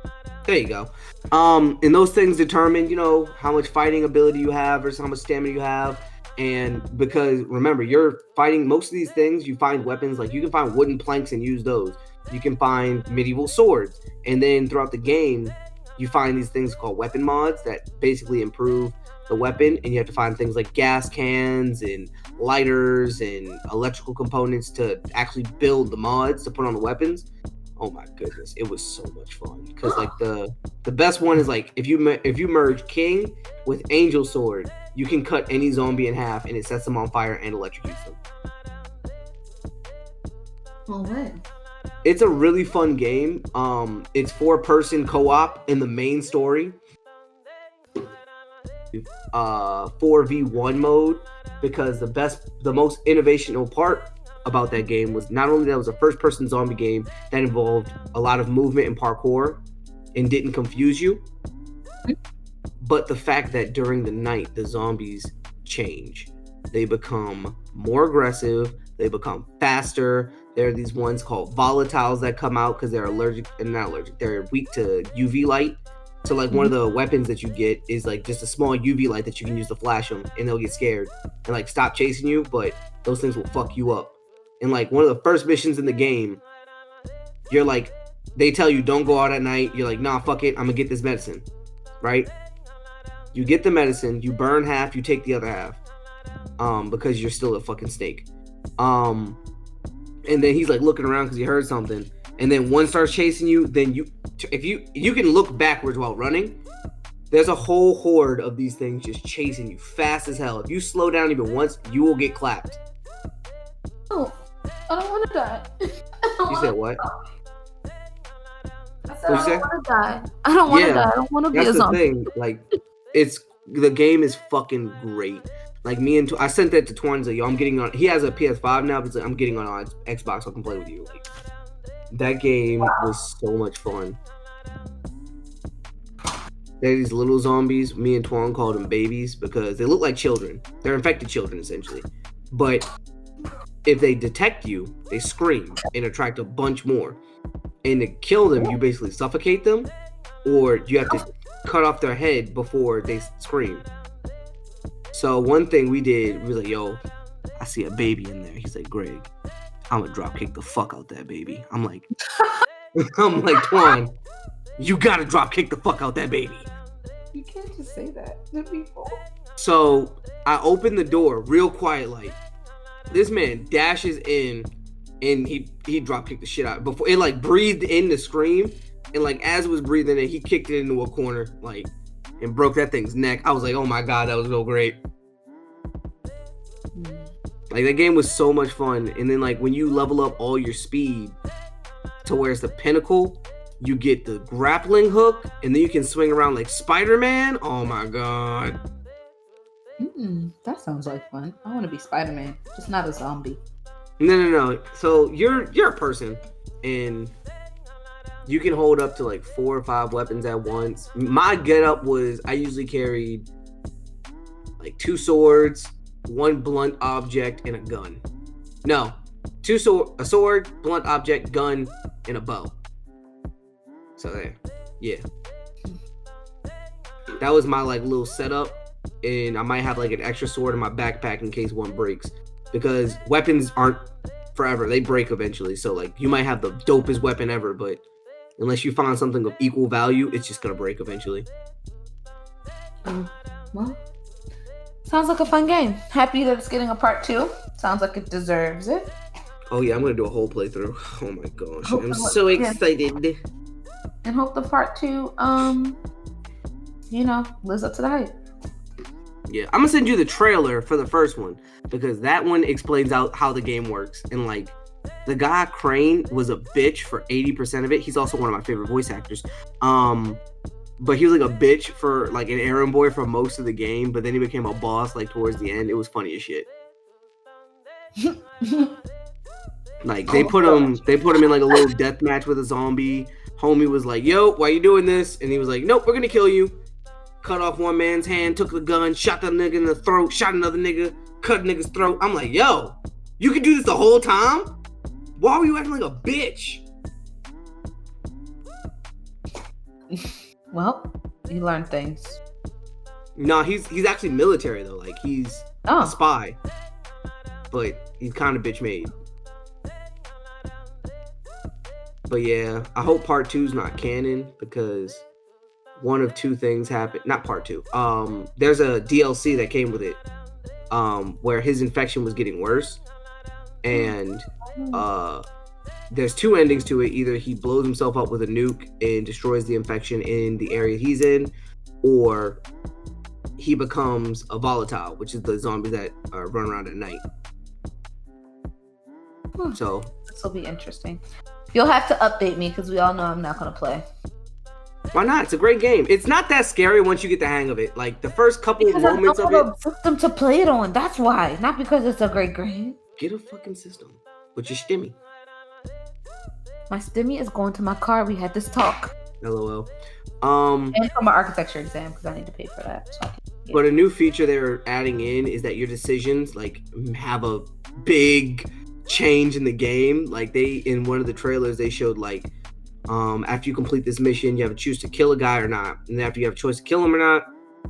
S2: There you go. And those things determine, how much fighting ability you have versus how much stamina you have. And because, remember, you're fighting most of these things, you find weapons, like you can find wooden planks and use those. You can find medieval swords. And then throughout the game, you find these things called weapon mods that basically improve the weapon, and you have to find things like gas cans and lighters and electrical components to actually build the mods to put on the weapons. Oh my goodness, it was so much fun because like the best one is like if you merge King with Angel Sword, you can cut any zombie in half and it sets them on fire and electrocutes them.
S1: Oh man.
S2: It's a really fun game. It's 4-person co-op in the main story. 4v1 mode, because the most innovational part about that game was not only that it was a first-person zombie game that involved a lot of movement and parkour and didn't confuse you, but the fact that during the night the zombies change. They become more aggressive, they become faster. There are these ones called volatiles that come out because they're they're weak to UV light. So like one of the weapons that you get is like just a small UV light that you can use to flash them, and they'll get scared and like stop chasing you, but those things will fuck you up. And like one of the first missions in the game, you're like, they tell you don't go out at night. You're like, nah, fuck it, I'm gonna get this medicine, right? You get the medicine, you burn half, you take the other half, because you're still a fucking snake. And then he's like looking around because he heard something, and then one starts chasing you. Then if you can look backwards while running, there's a whole horde of these things just chasing you fast as hell. If you slow down even once, you will get clapped.
S1: Oh, I don't want to die.
S2: You said what?
S1: I said I don't want to die. I don't want to die. I don't want to be a zombie.
S2: That's the thing. Like, the game is fucking great. Like I sent that to Twan. Like, yo, I'm getting on. He has a PS5 now, but he's like, I'm getting on Xbox so I can play with you. Like, that game was so much fun. They're these little zombies. Me and Twan called them babies because they look like children. They're infected children essentially. But if they detect you, they scream and attract a bunch more. And to kill them, you basically suffocate them, or you have to cut off their head before they scream. So one thing we did, we was like, yo, I see a baby in there. He's like, Greg, I'm gonna drop kick the fuck out that baby. I'm like, Twan, you gotta drop kick the fuck out that baby.
S1: You can't just say that to people.
S2: So I opened the door real quiet, like, this man dashes in and he drop kicked the shit out. Before it like breathed in the scream, and like as it was breathing in, he kicked it into a corner, like, and broke that thing's neck. I was like, oh my god, that was so great. Like, that game was so much fun. And then like when you level up all your speed to where it's the pinnacle, you get the grappling hook, and then you can swing around like Spider-Man. Oh my god.
S1: That sounds like fun. I want to be Spider-Man, just not a zombie.
S2: No. So you're a person, and you can hold up to like 4 or 5 weapons at once. My getup was I usually carried like 2 swords, 1 blunt object, and a gun. No, a sword, blunt object, gun, and a bow. So there, yeah. That was my like little setup, and I might have like an extra sword in my backpack in case one breaks, because weapons aren't forever; they break eventually. So like you might have the dopest weapon ever, but unless you find something of equal value, it's just gonna break eventually.
S1: Well, sounds like a fun game. Happy that it's getting a part 2. Sounds like it deserves it.
S2: Oh yeah, I'm gonna do a whole playthrough. Oh my gosh, I'm so excited.
S1: And hope the part 2, lives up to the hype.
S2: Yeah, I'm gonna send you the trailer for the first one, because that one explains out how the game works. And like, the guy Crane was a bitch for 80% of it. He's also one of my favorite voice actors. But he was like a bitch for like an errand boy for most of the game, but then he became a boss like towards the end. It was funny as shit. Like they put him in like a little death match with a zombie. Homie was like, yo, why you doing this? And he was like, nope, we're gonna kill you. Cut off one man's hand, took the gun, shot that nigga in the throat, shot another nigga, cut a nigga's throat. I'm like, yo, you can do this the whole time? Why were you acting like a bitch?
S1: Well, you learn things.
S2: No, he's actually military though. Like, he's a spy. But he's kind of bitch made. But yeah, I hope part 2's not canon, because one of two things happened. Not part 2. There's a DLC that came with it, where his infection was getting worse, and there's 2 endings to it. Either he blows himself up with a nuke and destroys the infection in the area he's in, or he becomes a volatile, which is the zombies that run around at night. So
S1: this will be interesting. You'll have to update me because we all know I'm not gonna play.
S2: Why not? It's a great game. It's not that scary once you get the hang of it. Like the first couple of moments of it.
S1: I don't have a system to play it on. That's why. Not because it's a great game.
S2: Get a fucking system with your stimmy.
S1: My stimmy is going to my car. We had this talk.
S2: LOL.
S1: And for my architecture exam because I need to pay for that. So
S2: but a new feature they're adding in is that your decisions like have a big change in the game. Like in one of the trailers they showed like after you complete this mission you have to choose to kill a guy or not, and after you have a choice to kill him or not,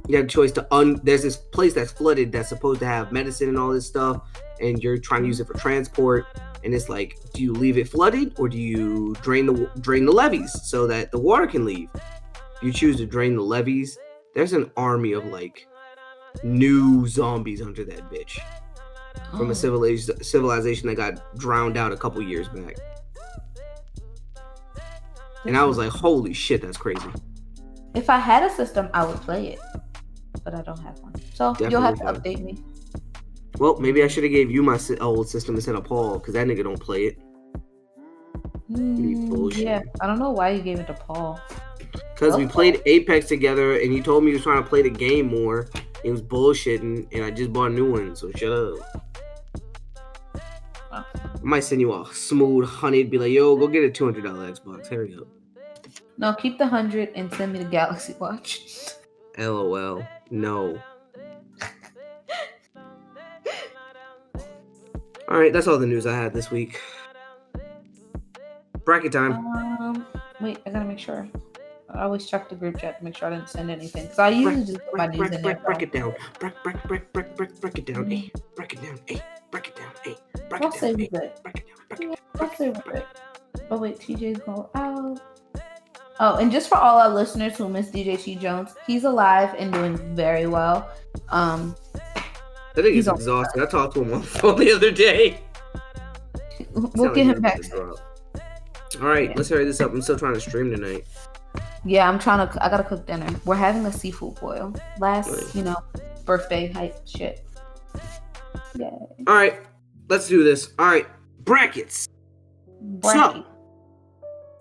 S2: you have a choice to there's this place that's flooded that's supposed to have medicine and all this stuff, and you're trying to use it for transport, and it's like, do you leave it flooded or do you drain the levees so that the water can leave? If you choose to drain the levees, there's an army of like new zombies under that bitch from a civilization that got drowned out a couple years back. And I was like, holy shit, that's crazy.
S1: If I had a system, I would play it. But I don't have one. So definitely you'll have to update me.
S2: Well, maybe I should have gave you my old system instead of Paul, because that nigga don't play it.
S1: Yeah, I don't know why you gave it to Paul.
S2: Because we played Apex together, and you told me you was trying to play the game more. It was bullshitting, and I just bought a new one, so shut up. I might send you a smooth honey, be like, yo, go get a $200 Xbox. Hurry up.
S1: No, keep the 100 and send me the Galaxy Watch.
S2: LOL. No. All right, that's all the news I had this week. Bracket time.
S1: Wait, I gotta make sure. I always check the group chat to make sure I didn't send anything. Because I usually just put my news in there.
S2: Break it down. Break it down. Hey, break it down. Hey, break it down. Hey, break it down.
S1: I'll save it.
S2: Break it down.
S1: I'll save it. Oh wait, TJ's going out. Oh, and just for all our listeners who miss DJ T Jones, he's alive and doing very well.
S2: I think he's exhausted. I talked to him on the phone the other day.
S1: We'll get him back.
S2: All right, let's hurry this up. I'm still trying to stream tonight.
S1: Yeah, I gotta cook dinner. We're having a seafood boil. Last, birthday hype shit. Yay.
S2: All right, let's do this. All right, brackets. So,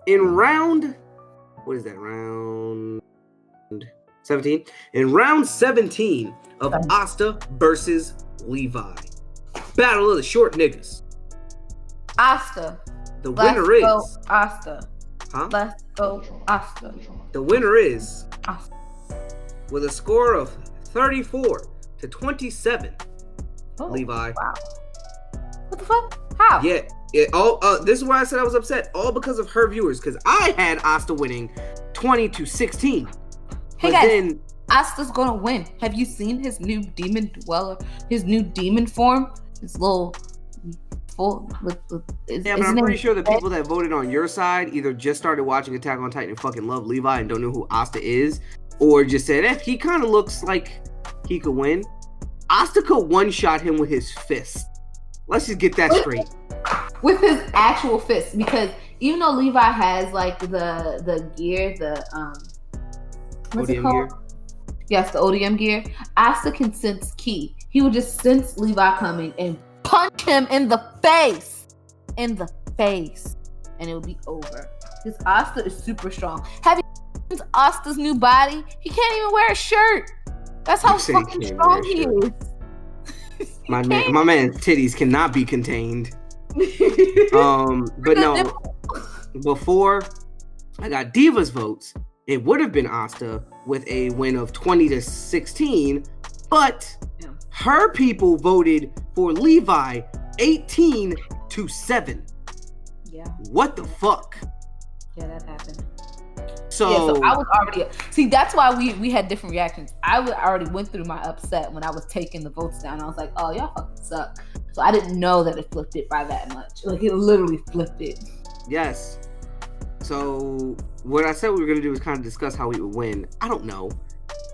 S2: in round, what is that? Round 17? In round 17 of Asta versus Levi. Battle of the short niggas.
S1: Asta.
S2: The winner is.
S1: Go Asta.
S2: Huh?
S1: Let's go Asta.
S2: The winner is
S1: Asta.
S2: With a score of 34-27. Levi.
S1: Wow. What the fuck? How?
S2: Yeah. This is why I said I was upset. All because of her viewers. Because I had Asta winning 20-16.
S1: Hey guys, Asta's gonna win. Have you seen his new demon dweller? His new demon form? His little full. But I'm
S2: pretty sure the people that voted on your side either just started watching Attack on Titan and fucking love Levi and don't know who Asta is, or just said, he kind of looks like he could win. Asta could one-shot him with his fist. Let's just get that straight.
S1: With his actual fist, because even though Levi has like the gear, what's
S2: ODM
S1: it called?
S2: Gear?
S1: Yes, the ODM gear. Asta can sense ki. He would just sense Levi coming and punch him in the face, and it would be over. Because Asta is super strong. Have you seen Asta's new body? He can't even wear a shirt. That's how fucking strong he is.
S2: My man's titties cannot be contained. But no, before I got Diva's votes, it would have been Asta with a win of 20-16, but her people voted for Levi 18-7.
S1: Yeah.
S2: What the fuck?
S1: Yeah, that happened.
S2: So
S1: I was already that's why we had different reactions. I already went through my upset when I was taking the votes down. I was like, oh, y'all fucking suck. So I didn't know that it flipped it by that much. Like, it literally flipped it.
S2: Yes. So what I said we were gonna do is kind of discuss how we would win. I don't know.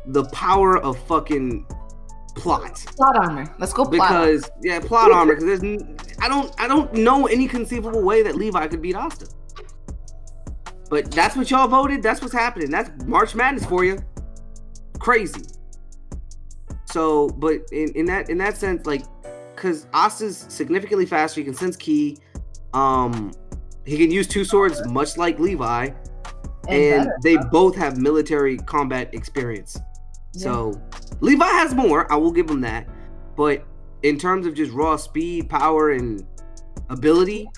S2: The power of fucking plot.
S1: Plot armor. Let's go.
S2: Because plot armor. Because I don't know any conceivable way that Levi could beat Asta. But that's what y'all voted. That's what's happening. That's March Madness for you. Crazy. So, but in that sense, like, because Asta's significantly faster, he can sense ki. He can use two swords, much like Levi, and they both have military combat experience. Yeah. So, Levi has more. I will give him that. But in terms of just raw speed, power, and ability,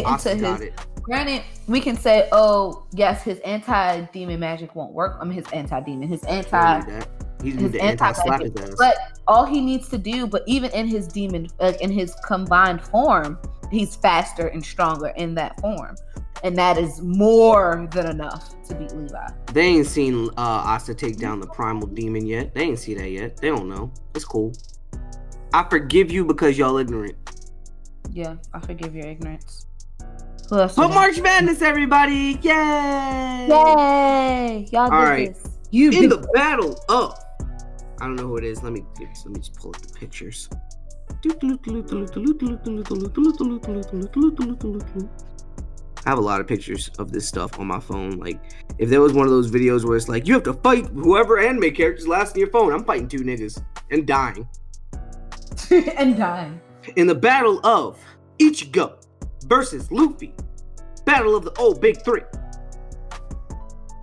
S2: Asta got it.
S1: Granted, we can say, oh, yes, his anti-demon magic won't work. I mean, his anti-demon, his anti-slap his ass. But all he needs to do, but even in his demon, like in his combined form, he's faster and stronger in that form. And that is more than enough to beat Levi.
S2: They ain't seen Asta take down the primal demon yet. They ain't see that yet. They don't know. It's cool. I forgive you because y'all ignorant.
S1: Yeah, I forgive your ignorance.
S2: But March Madness, everybody! Yay!
S1: Yay! Y'all did this.
S2: You in the battle of... I don't know who it is. Let me just pull up the pictures. I have a lot of pictures of this stuff on my phone. Like, if there was one of those videos where it's like, you have to fight whoever anime character's last in your phone, I'm fighting two niggas and dying. In the battle of Ichigo versus Luffy, battle of the old big three.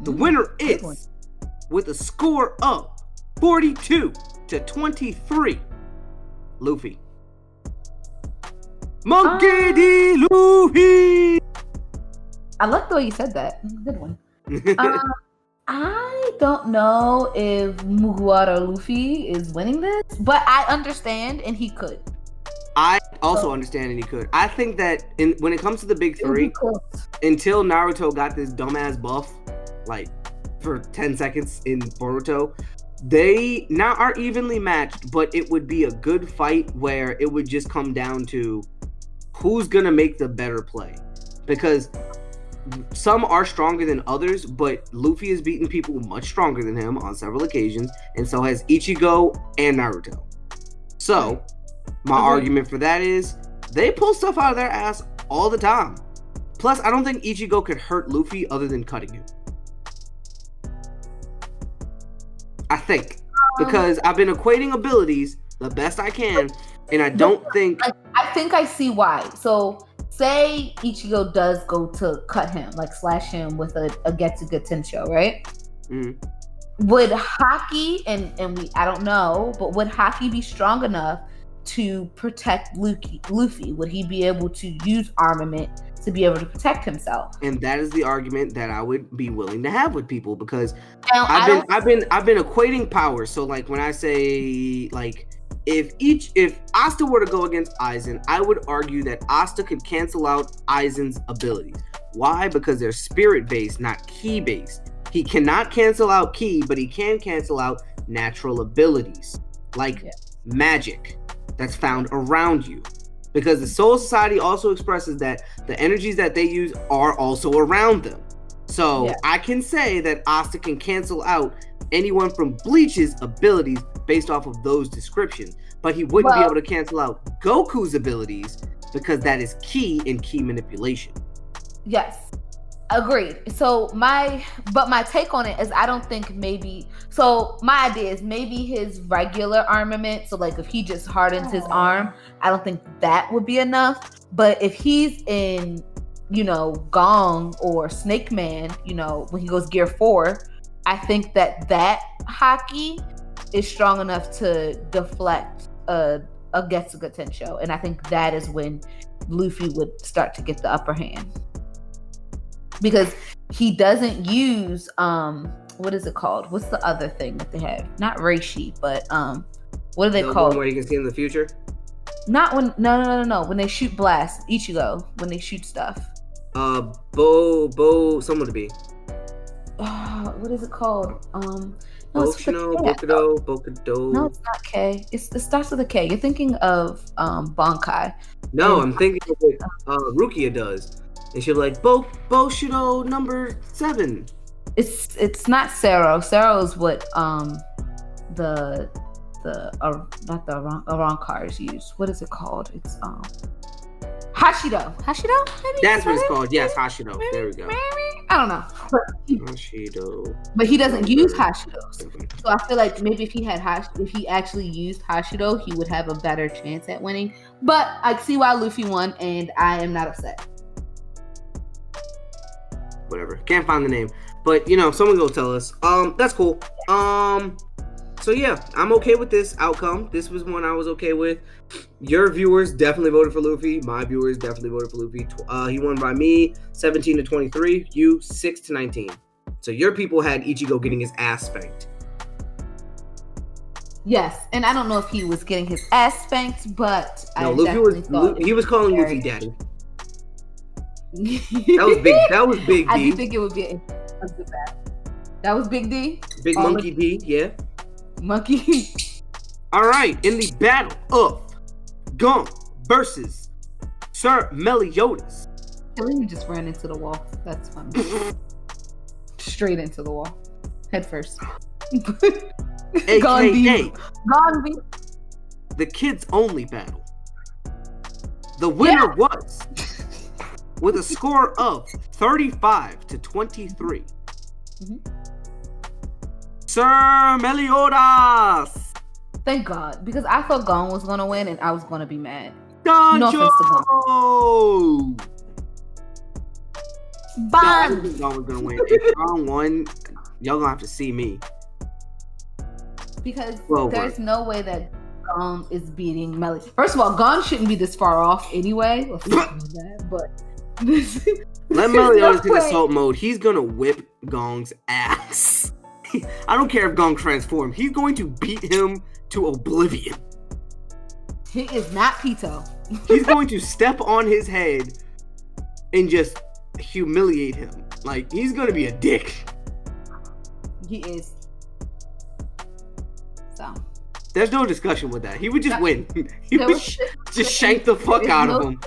S2: The winner is with a score of 42-23. Luffy. Monkey D. Luffy.
S1: I like the way you said that. Good one. I don't know if Mugiwara Luffy is winning this, but I understand, and he could.
S2: I also understand, and he could. I think that when it comes to the big three, until Naruto got this dumbass buff, like for 10 seconds in Boruto, they now are evenly matched, but it would be a good fight where it would just come down to who's gonna make the better play. Because some are stronger than others, but Luffy has beaten people much stronger than him on several occasions, and so has Ichigo and Naruto. So, my argument for that is, they pull stuff out of their ass all the time. Plus, I don't think Ichigo could hurt Luffy other than cutting him. I think. Because I've been equating abilities the best I can, and I don't think...
S1: I think I see why. So, say Ichigo does go to cut him, like slash him with a Getsuga Tensho, right? Mm-hmm. Would Haki, and I don't know, but would Haki be strong enough to protect Luffy? Would he be able to use armament to be able to protect himself?
S2: And that is the argument that I would be willing to have with people, because I've been equating power. So like when I say like if Asta were to go against Aizen, I would argue that Asta could cancel out Aizen's abilities. Why? Because they're spirit based, not ki based. He cannot cancel out ki, but he can cancel out natural abilities like magic that's found around you. Because the Soul Society also expresses that the energies that they use are also around them. So I can say that Asta can cancel out anyone from Bleach's abilities based off of those descriptions. But he wouldn't be able to cancel out Goku's abilities because that is ki in ki manipulation.
S1: Yes. Agreed. So my take on it is I don't think my idea is maybe his regular armament. So like if he just hardens his arm, I don't think that would be enough. But if he's in, Gong or Snake Man, when he goes Gear 4, I think that Haki is strong enough to deflect a Getsuga Tensho. And I think that is when Luffy would start to get the upper hand. Because he doesn't use what is it called? What's the other thing that they have? Not Reishi, but what are they called?
S2: Where you can see in the future?
S1: Not when no. When they shoot blast, Ichigo, when they shoot stuff.
S2: Someone to be.
S1: What is it called?
S2: Bokudo.
S1: No, it's not K. It starts with a K. You're thinking of Bankai.
S2: No, I'm thinking of what Rukia does. And she'll be like, Bushido number 7.
S1: It's not Sero. Sero is what the not the Arankars use. What is it called? It's Hashido. Hashido? Maybe?
S2: That's what it's called. Yes, Hashido. Maybe, there we go.
S1: Maybe? I don't know.
S2: Hashido.
S1: But he doesn't use Hashido. So I feel like maybe if he actually used Hashido, he would have a better chance at winning. But I see why Luffy won, and I am not upset.
S2: Whatever. Can't find the name. But, someone go tell us. That's cool. So yeah, I'm okay with this outcome. This was one I was okay with. Your viewers definitely voted for Luffy. My viewers definitely voted for Luffy. He won by me 17-23. You 6-19. So your people had Ichigo getting his ass spanked.
S1: Yes, and I don't know if he was getting his ass spanked, but
S2: Luffy was calling Luffy daddy. That was big. That was Big D.
S1: I do think it would be a good battle. That was Big D.
S2: Big Monkey D. Yeah.
S1: Monkey.
S2: All right, in the battle of Gon versus Sir Meliodas.
S1: He just ran into the wall. That's funny. Straight into the wall. Head first.
S2: AKA
S1: Gon V.
S2: The kids only battle. The winner was with a score of 35-23. Sir Meliodas.
S1: Thank God, because I thought Gon was gonna win, and I was gonna be mad.
S2: Gonjo!
S1: No offense to Gon.
S2: I didn't think Gon was gonna win. If Gon won, y'all gonna have to see me.
S1: Because there's no way that Gon is beating Meliodas. First of all, Gon shouldn't be this far off anyway. Let's not do that, but
S2: let Meliodas get assault mode. He's gonna whip Gong's ass. I don't care if Gong transforms. He's going to beat him to oblivion.
S1: He is not Pito.
S2: He's going to step on his head and just humiliate him. Like, he's going to be a dick.
S1: He is. So.
S2: There's no discussion with that. He would just win. He would just shank the fuck out of him.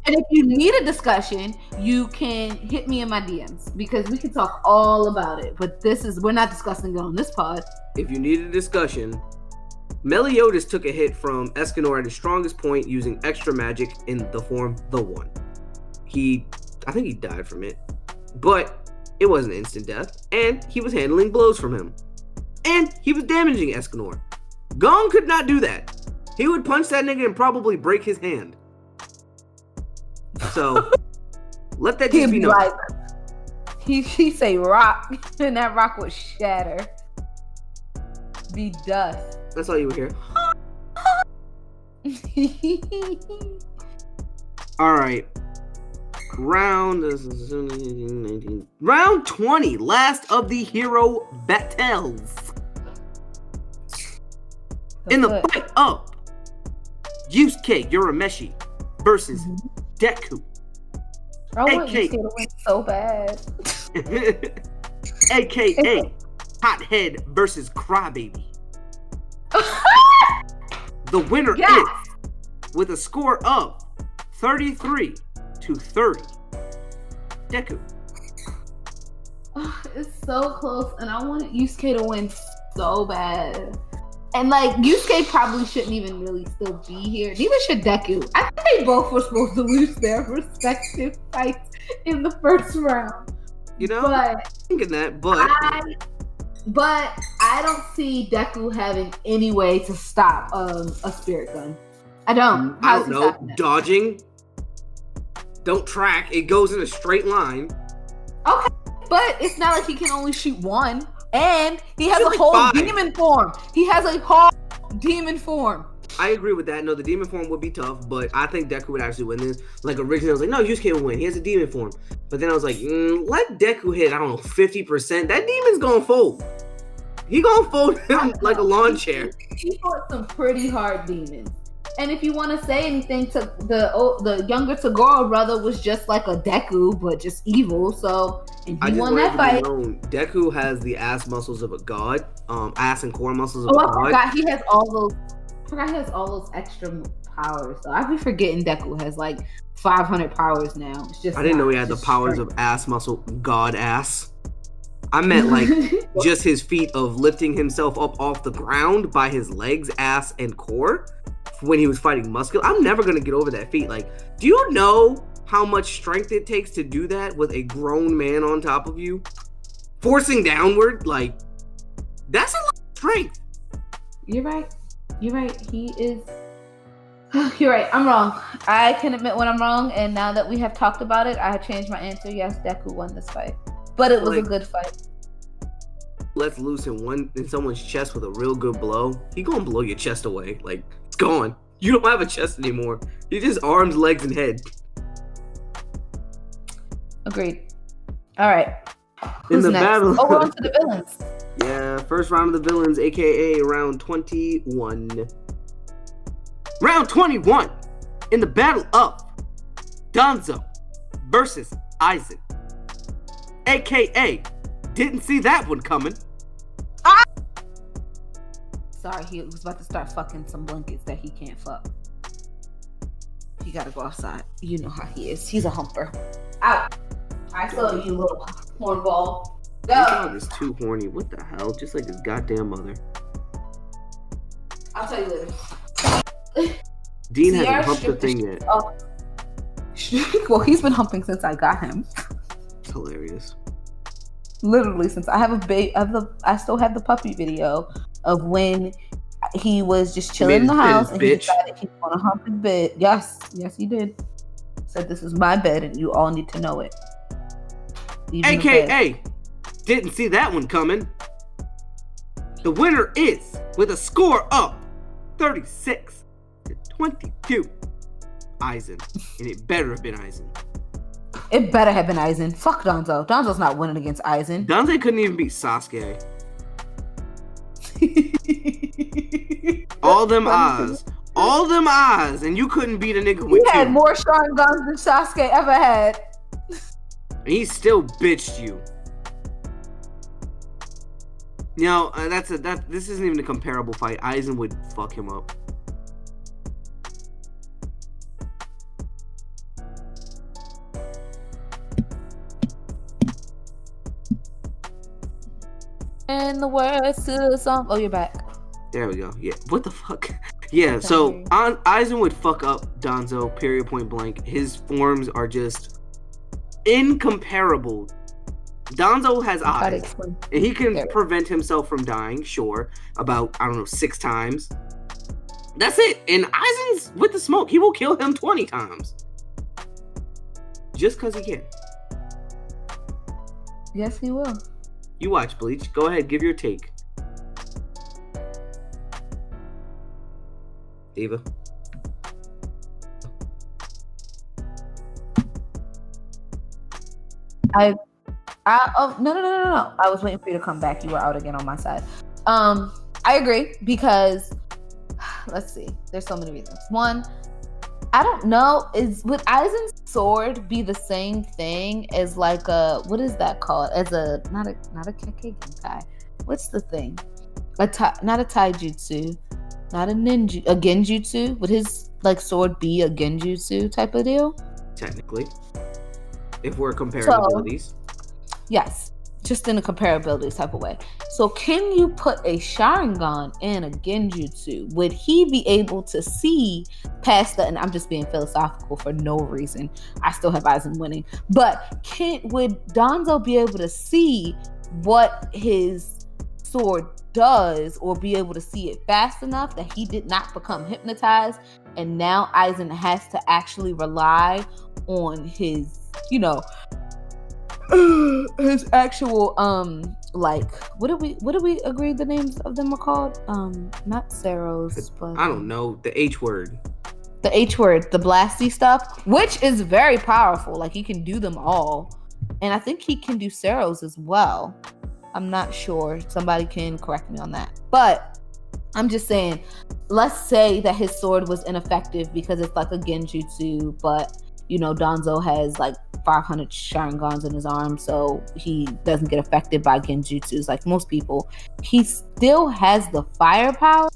S1: And if you need a discussion, you can hit me in my DMs because we can talk all about it. But we're not discussing it on this pod.
S2: If you need a discussion, Meliodas took a hit from Escanor at his strongest point using extra magic in the form The One. I think he died from it, but it wasn't instant death, and he was handling blows from him. And he was damaging Escanor. Gon could not do that. He would punch that nigga and probably break his hand. So, let that just be known.
S1: Like, he say rock, and that rock would shatter. Be dust.
S2: That's all you would hear. All right. Round 20. Last of the hero battles. In the fight of Yusuke Urameshi versus Deku.
S1: I want Yusuke to win so bad.
S2: AKA Hothead versus Crybaby. The winner is with a score of 33-30. Deku.
S1: It's so close, and I want Yusuke to win so bad. And like Yusuke probably shouldn't even really still be here. Neither should Deku. I think they both were supposed to lose their respective fights in the first round.
S2: Thinking that, but
S1: I don't see Deku having any way to stop a spirit gun. I don't.
S2: I don't know. Dodging. Don't track. It goes in a straight line.
S1: Okay, but it's not like he can only shoot one. And he has a whole demon form. He has a whole demon form.
S2: I agree with that. No, the demon form would be tough, but I think Deku would actually win this. Like, originally, I was like, no, Yusuke will win. He has a demon form. But then I was like, let Deku hit, I don't know, 50%. That demon's gonna fold. He gonna fold him like a lawn chair.
S1: He fought some pretty hard demons. And if you want to say anything, to the younger Toguro brother was just like a Deku, but just evil. So, and he won that fight.
S2: Deku has the ass muscles of a god, ass and core muscles of a god.
S1: I forgot he has all those. He has all those extra powers. So I be forgetting Deku has like 500 powers now. It's just
S2: I didn't know he had the
S1: just
S2: powers
S1: strength.
S2: of ass muscle, god ass. I meant like just his feat of lifting himself up off the ground by his legs, ass, and core when he was fighting Muscular. I'm never gonna get over that feat. Like, do you know how much strength it takes to do that with a grown man on top of you? Forcing downward, like, that's a lot of strength.
S1: You're right. You're right. He is. You're right. I'm wrong. I can admit when I'm wrong, and now that we have talked about it, I have changed my answer. Yes, Deku won this fight, but it was a good fight.
S2: Let's loose in someone's chest with a real good blow. He gonna blow your chest away. Like, it's gone. You don't have a chest anymore. You're just arms, legs, and head.
S1: Agreed. All right.
S2: Who's in the
S1: next?
S2: battle.
S1: Oh, we're on to the villains.
S2: Yeah, first round of the villains, aka round 21. Round 21 in the battle of Danzo versus Aizen, aka didn't see that one coming.
S1: Sorry, he was about to start fucking some blankets that he can't fuck. He gotta go outside. You know how he is. He's a humper. Out. I saw you, little hornball. Go.
S2: This dog is too horny. What the hell? Just like his goddamn mother.
S1: I'll tell you later.
S2: Dean hasn't humped the thing yet.
S1: Oh. Well, he's been humping since I got him.
S2: It's hilarious.
S1: Literally, since I have a baby, I still have the puppy video of when he was just chilling in the house and he decided he was gonna hump his bed. Yes, he did. Said this is my bed and you all need to know it. Even
S2: AKA didn't see that one coming. The winner is with a score of 36-22. Aizen, and it better have been Aizen.
S1: It better have been Aizen. Fuck Danzo. Danzo's not winning against Aizen.
S2: Danzo couldn't even beat Sasuke. All them eyes, and you couldn't beat a nigga with
S1: He had more Sharingans than Sasuke ever had.
S2: And he still bitched you. Now, this isn't even a comparable fight. Aizen would fuck him up.
S1: And the words to the song. Oh, you're back.
S2: There we go. Yeah. What the fuck? Yeah. So Aizen would fuck up Danzo. Period. Point blank. His forms are just incomparable. Danzo has eyes, and he can prevent himself from dying. Sure, about 6 times. That's it. And Aizen's with the smoke. He will kill him 20 times, just because he can.
S1: Yes, he will.
S2: You watch Bleach. Go ahead, give your take. Diva.
S1: No. I was waiting for you to come back. You were out again on my side. I agree because let's see. There's so many reasons. One, I don't know. Would Aizen's sword be the same thing as like a, what is that called? As a not a Kekkei guy. What's the thing? Not a taijutsu, not a ninja, a genjutsu. Would his like sword be a genjutsu type of deal?
S2: Technically, if we're comparing abilities.
S1: Yes, just in a comparability type of way. So can you put a Sharingan in a genjutsu? Would he be able to see past the, and I'm just being philosophical for no reason. I still have Aizen winning. But would Danzo be able to see what his sword does or be able to see it fast enough that he did not become hypnotized? And now Aizen has to actually rely on his, his actual like what do we agree the names of them are called? Not Ceros, but
S2: I don't know, the H word,
S1: the blasty stuff, which is very powerful. Like he can do them all, and I think he can do Ceros as well. I'm not sure, somebody can correct me on that, but I'm just saying, let's say that his sword was ineffective because it's like a genjutsu, but Danzo has like 500 Sharingans in his arm, so he doesn't get affected by genjutsus like most people. He still has the firepower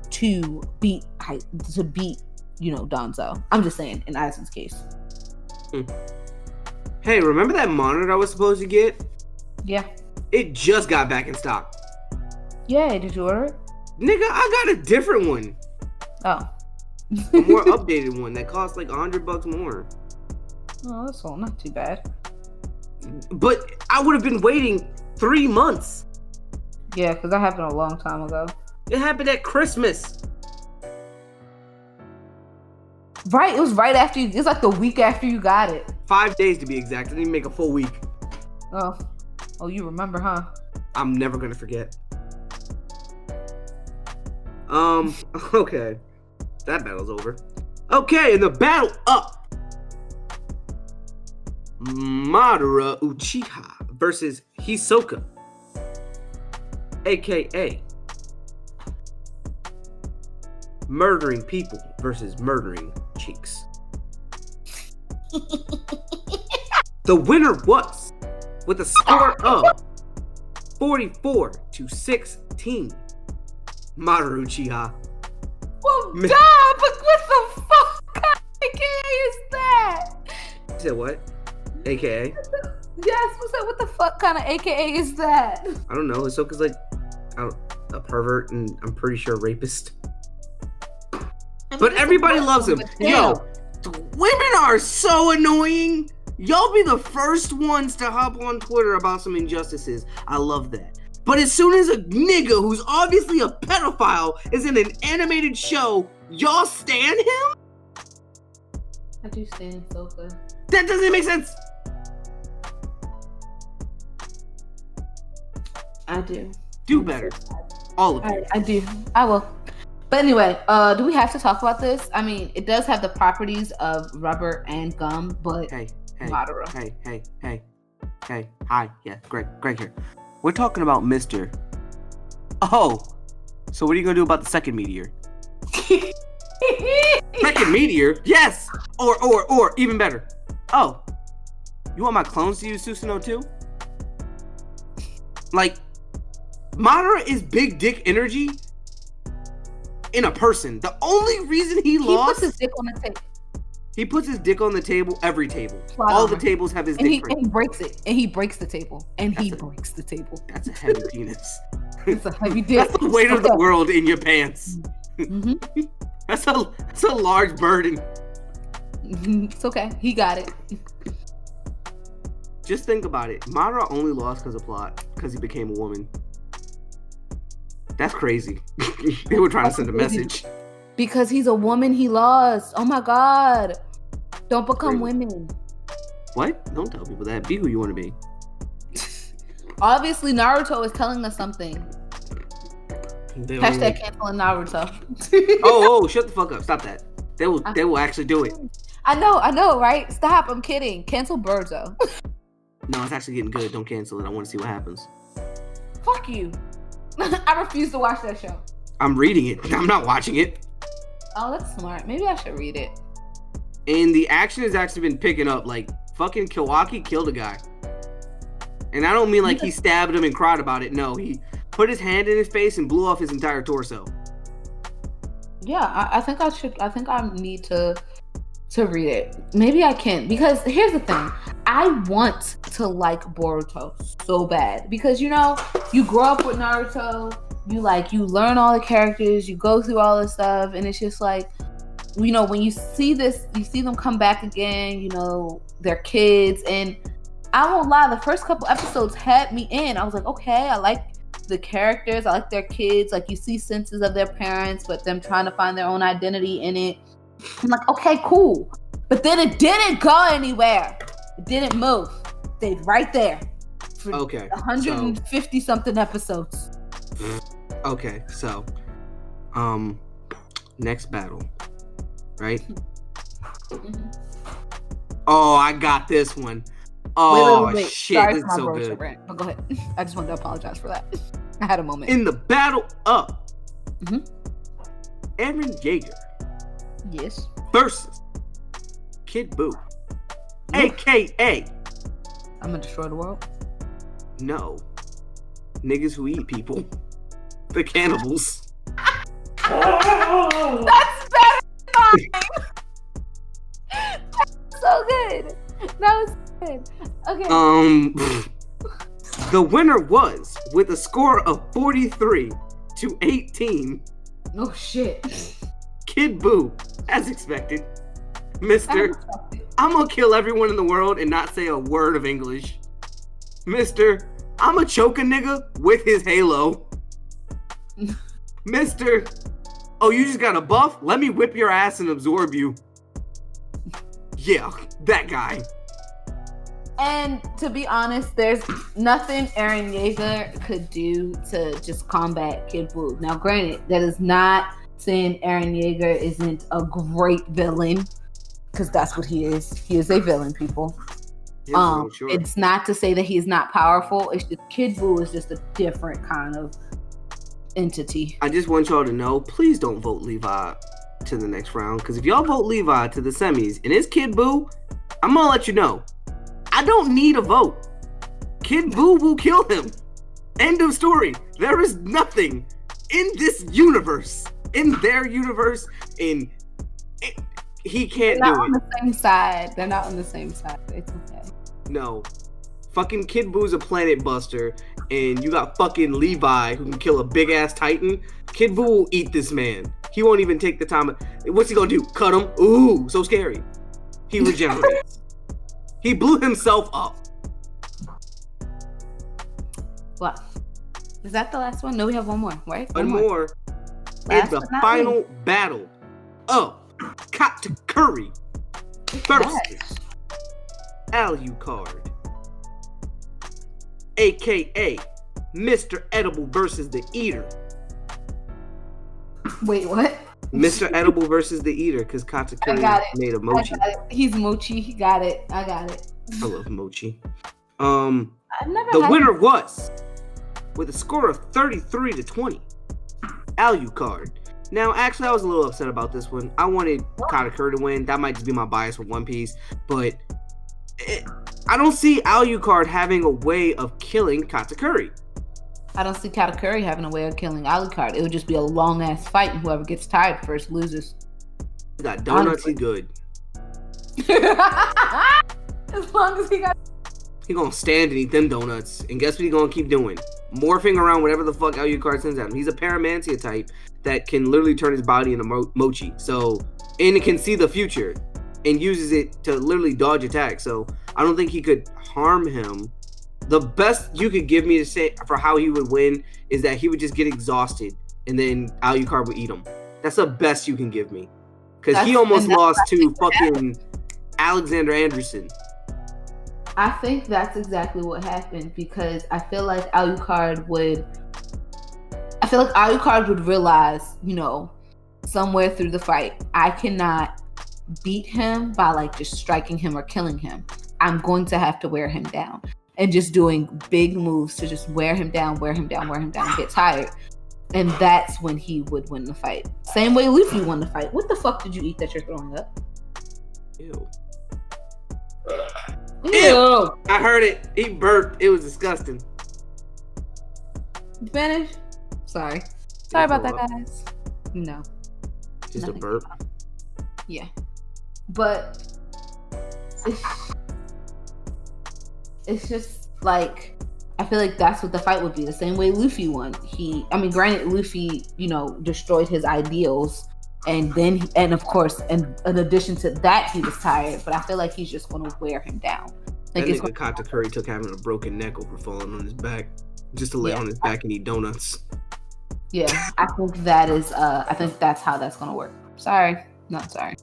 S1: to beat Donzo. I'm just saying in Aizen's case.
S2: Hey, remember that monitor I was supposed to get?
S1: Yeah.
S2: It just got back in stock.
S1: Yeah, did you order it?
S2: Nigga, I got a different one.
S1: Oh.
S2: A more updated one that costs like $100 more.
S1: Oh, that's all not too bad.
S2: But I would have been waiting 3 months.
S1: Yeah, because that happened a long time ago.
S2: It happened at Christmas.
S1: Right, it was right after you. It's like the week after you got it.
S2: 5 days to be exact. I didn't make a full week.
S1: Oh, you remember, huh?
S2: I'm never gonna forget. Okay. That battle's over. Okay, and the battle up. Madara Uchiha versus Hisoka, aka murdering people versus murdering cheeks. The winner was, with a score of 44-16, Madara Uchiha.
S1: Well, duh, but what the fuck kind of AKA is that?
S2: You said what? AKA?
S1: Yes, what the fuck kind of AKA is that?
S2: I don't know. Hisoka's like a pervert and I'm pretty sure a rapist. But everybody loves him. Yo, women are so annoying. Y'all be the first ones to hop on Twitter about some injustices. I love that. But as soon as a nigga who's obviously a pedophile is in an animated show, y'all stan him?
S1: I do stan Hisoka.
S2: That doesn't make sense.
S1: I do.
S2: Do better. All of it.
S1: I do. I will. But anyway, do we have to talk about this? I mean, it does have the properties of rubber and gum, but
S2: Hey,
S1: Madara.
S2: Hey. Hi. Yeah, Greg here. We're talking about Mr. Oh. So what are you going to do about the second meteor? Second meteor? Yes! Or even better. Oh. You want my clones to use Susanoo too? Like, Madara is big dick energy in a person. The only reason he lost...
S1: He puts his dick on the table.
S2: He puts his dick on the table, every table. All the tables have his dick print.
S1: And he breaks it. And he breaks the table. Breaks the table.
S2: That's a heavy penis.
S1: It's a heavy dick.
S2: That's the weight of the world in your pants.
S1: Mm-hmm.
S2: That's a large burden.
S1: It's okay. He got it.
S2: Just think about it. Madara only lost because of plot. Because he became a woman. That's crazy. They were trying to send a message.
S1: Because he's a woman, he lost. Oh my god. Don't become women.
S2: What? Don't tell people that. Be who you want to be.
S1: Obviously, Naruto is telling us something. Hashtag canceling Naruto.
S2: oh, shut the fuck up. Stop that. They will actually do it.
S1: I know, right? Stop. I'm kidding. Cancel Birdo.
S2: No, it's actually getting good. Don't cancel it. I want to see what happens.
S1: Fuck you. I refuse to watch that show.
S2: I'm reading it. I'm not watching it.
S1: Oh, that's smart. Maybe I should read it.
S2: And the action has actually been picking up. Like, fucking Kiwaki killed a guy. And I don't mean like he stabbed him and cried about it. No, he put his hand in his face and blew off his entire torso.
S1: Yeah, I think I need to read it. Maybe I can. Because here's the thing. I want to like Boruto so bad. Because, you grow up with Naruto. You learn all the characters, you go through all this stuff, and it's just like, when you see this, you see them come back again, they're kids, and I won't lie, the first couple episodes had me in. I was like, okay, I like the characters, I like their kids, like you see senses of their parents, but them trying to find their own identity in it. I'm like, okay, cool. But then it didn't go anywhere. It didn't move. Stayed right there for 150 something episodes.
S2: Okay, so next battle, right? Oh, I got this one. Oh, wait. Shit,
S1: sorry,
S2: this is so good.
S1: But go ahead. I just wanted to apologize for that. I had a moment.
S2: In the battle up, Eren Yeager,
S1: yes,
S2: versus Kid Buu, aka
S1: I'm gonna destroy the world.
S2: No, niggas who eat people. The cannibals.
S1: That's better. so good. That was good. Okay.
S2: The winner was with a score of 43-18.
S1: Oh shit.
S2: Kid Buu, as expected. Mr. I'm gonna kill everyone in the world and not say a word of English. Mr. I'm gonna choke a nigga with his halo. Mr. Oh, you just got a buff? Let me whip your ass and absorb you. Yeah, that guy.
S1: And to be honest, there's nothing Eren Yeager could do to just combat Kid Buu. Now, granted, that is not saying Eren Yeager isn't a great villain, because that's what he is. He is a villain, people.
S2: Sure.
S1: It's not to say that he's not powerful. It's just Kid Buu is just a different kind of entity.
S2: I just want y'all to know, please don't vote Levi to the next round, because if y'all vote Levi to the semis and it's Kid Buu, I'm gonna let you know, I don't need a vote. Kid Buu will kill him. End of story. There is nothing in this universe, in their universe, he can't do it. They're not
S1: on the same side. They're not on the same side. It's okay.
S2: No. Fucking Kid Buu's a planet buster, and you got fucking Levi who can kill a big ass Titan. Kid Buu will eat this man. He won't even take the time. What's he gonna do? Cut him? Ooh, so scary. He regenerates. He blew himself up.
S1: What? Is that the last one? No, we have one more, right?
S2: One more. And the final battle of Katakuri versus Alucard, aka Mr. Edible versus the Eater.
S1: Wait, what?
S2: Mr. Edible versus the Eater, because Katakuri made a mochi.
S1: He's mochi. He got it. I got it.
S2: I love mochi. The winner was, with a score of 33-20, Alucard. Now, actually, I was a little upset about this one. I wanted Katakuri to win. That might just be my bias with One Piece, but I don't see Alucard having a way of killing Katakuri.
S1: I don't see Katakuri having a way of killing Alucard. It would just be a long ass fight, and whoever gets tired first loses.
S2: He got donuts, he good.
S1: As long as he got.
S2: He gonna stand and eat them donuts, and guess what he gonna keep doing? Morphing around whatever the fuck Alucard sends at him. He's a Paramantia type that can literally turn his body into mochi. So, and it can see the future and uses it to literally dodge attacks. So, I don't think he could harm him. The best you could give me to say for how he would win is that he would just get exhausted and then Alucard would eat him. That's the best you can give me. Because he almost lost to fucking Alexander Anderson.
S1: I think that's exactly what happened, because I feel like Alucard would realize, somewhere through the fight, I cannot beat him by like just striking him or killing him. I'm going to have to wear him down. And just doing big moves to just wear him down, get tired. And that's when he would win the fight. Same way Luffy won the fight. What the fuck did you eat that you're throwing up?
S2: Ew. Ew. I heard it. He burped. It was disgusting.
S1: Spanish? Sorry about that, guys. No.
S2: Just a burp?
S1: Yeah. But it's just like, I feel like that's what the fight would be. The same way Luffy won. Granted, Luffy, destroyed his ideals. And then, of course, in addition to that, he was tired. But I feel like he's just going to wear him down. Like,
S2: that nigga Katakuri took having a broken neck over falling on his back. Just to lay on his back and eat donuts.
S1: Yeah, I think that's how that's going to work. Sorry. Not sorry.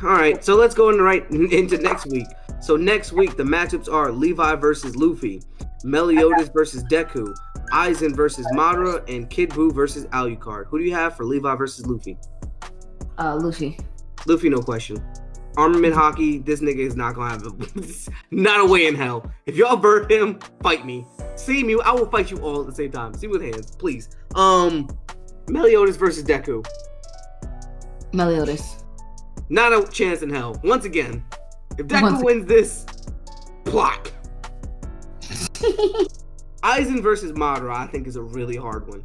S2: Alright, so let's go into next week. So next week, the matchups are Levi versus Luffy, Meliodas versus Deku, Aizen versus Madara, and Kid Buu versus Alucard. Who do you have for Levi versus Luffy?
S1: Luffy.
S2: Luffy, no question. Armament hockey, this nigga is not gonna have not a way in hell. If y'all burn him, fight me. See me, I will fight you all at the same time. See me with hands, please. Meliodas versus Deku.
S1: Meliodas.
S2: Not a chance in hell. Once again, if Deku wins this, block. Aizen versus Madara, I think, is a really hard one.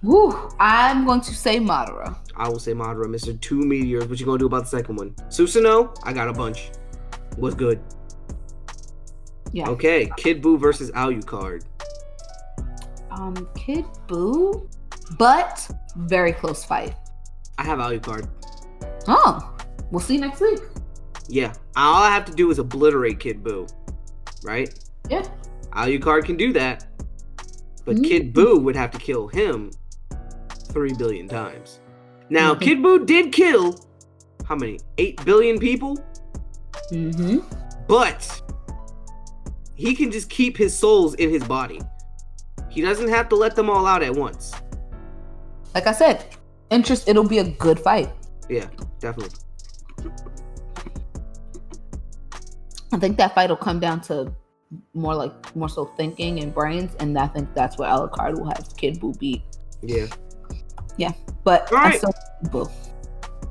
S1: Woo! I'm going to say Madara.
S2: I will say Madara, Mr. Two Meteors. What you gonna do about the second one? Susanoo, I got a bunch. was good.
S1: Yeah.
S2: Okay, Kid Buu versus Alucard.
S1: Kid Buu, but very close fight.
S2: I have Alucard.
S1: Oh, we'll see next week.
S2: Yeah, all I have to do is obliterate Kid Buu, right?
S1: Yeah.
S2: Alucard can do that, but Kid Buu would have to kill him 3 billion times. Now, Kid Buu did kill how many? 8 billion people?
S1: Mm-hmm.
S2: But he can just keep his souls in his body. He doesn't have to let them all out at once.
S1: Like I said, it'll be a good fight.
S2: Yeah, definitely.
S1: I think that fight will come down to more so thinking and brains, and I think that's where Alucard will have Kid Buu beat.
S2: Yeah.
S1: Yeah, but
S2: all right.
S1: I still Buu.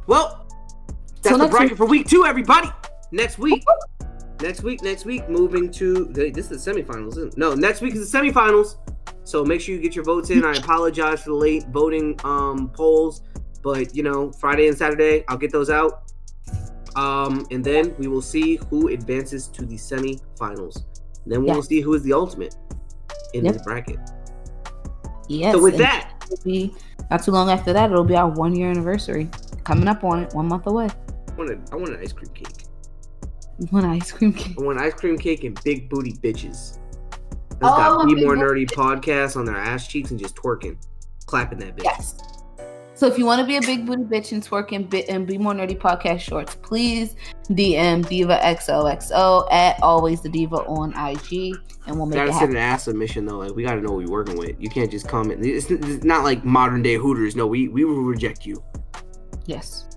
S2: Well, that's the bracket for week 2, everybody. Next week, moving to this is the semifinals, isn't it? No, next week is the semifinals. So make sure you get your votes in. I apologize for the late voting polls, but Friday and Saturday I'll get those out. And then we will see who advances to the semifinals. And then we'll see who is the ultimate in this bracket.
S1: Yes.
S2: So with that,
S1: it'll be not too long after that, it'll be our 1-year anniversary. Coming up on it, 1 month away.
S2: I want an ice cream cake.
S1: You want an ice cream cake?
S2: I want ice cream cake and big booty bitches. That's got Be More Nerdy podcast on their ass cheeks and just twerking, clapping that bitch.
S1: Yes. So if you want to be a big booty bitch and twerk and Be More Nerdy podcast shorts, please DM Diva XOXO at Always the Diva on IG, and we'll make it happen.
S2: Gotta send an ass submission though. Like, we gotta know what we're working with. You can't just comment. It's not like modern day Hooters. No, we will reject you.
S1: Yes.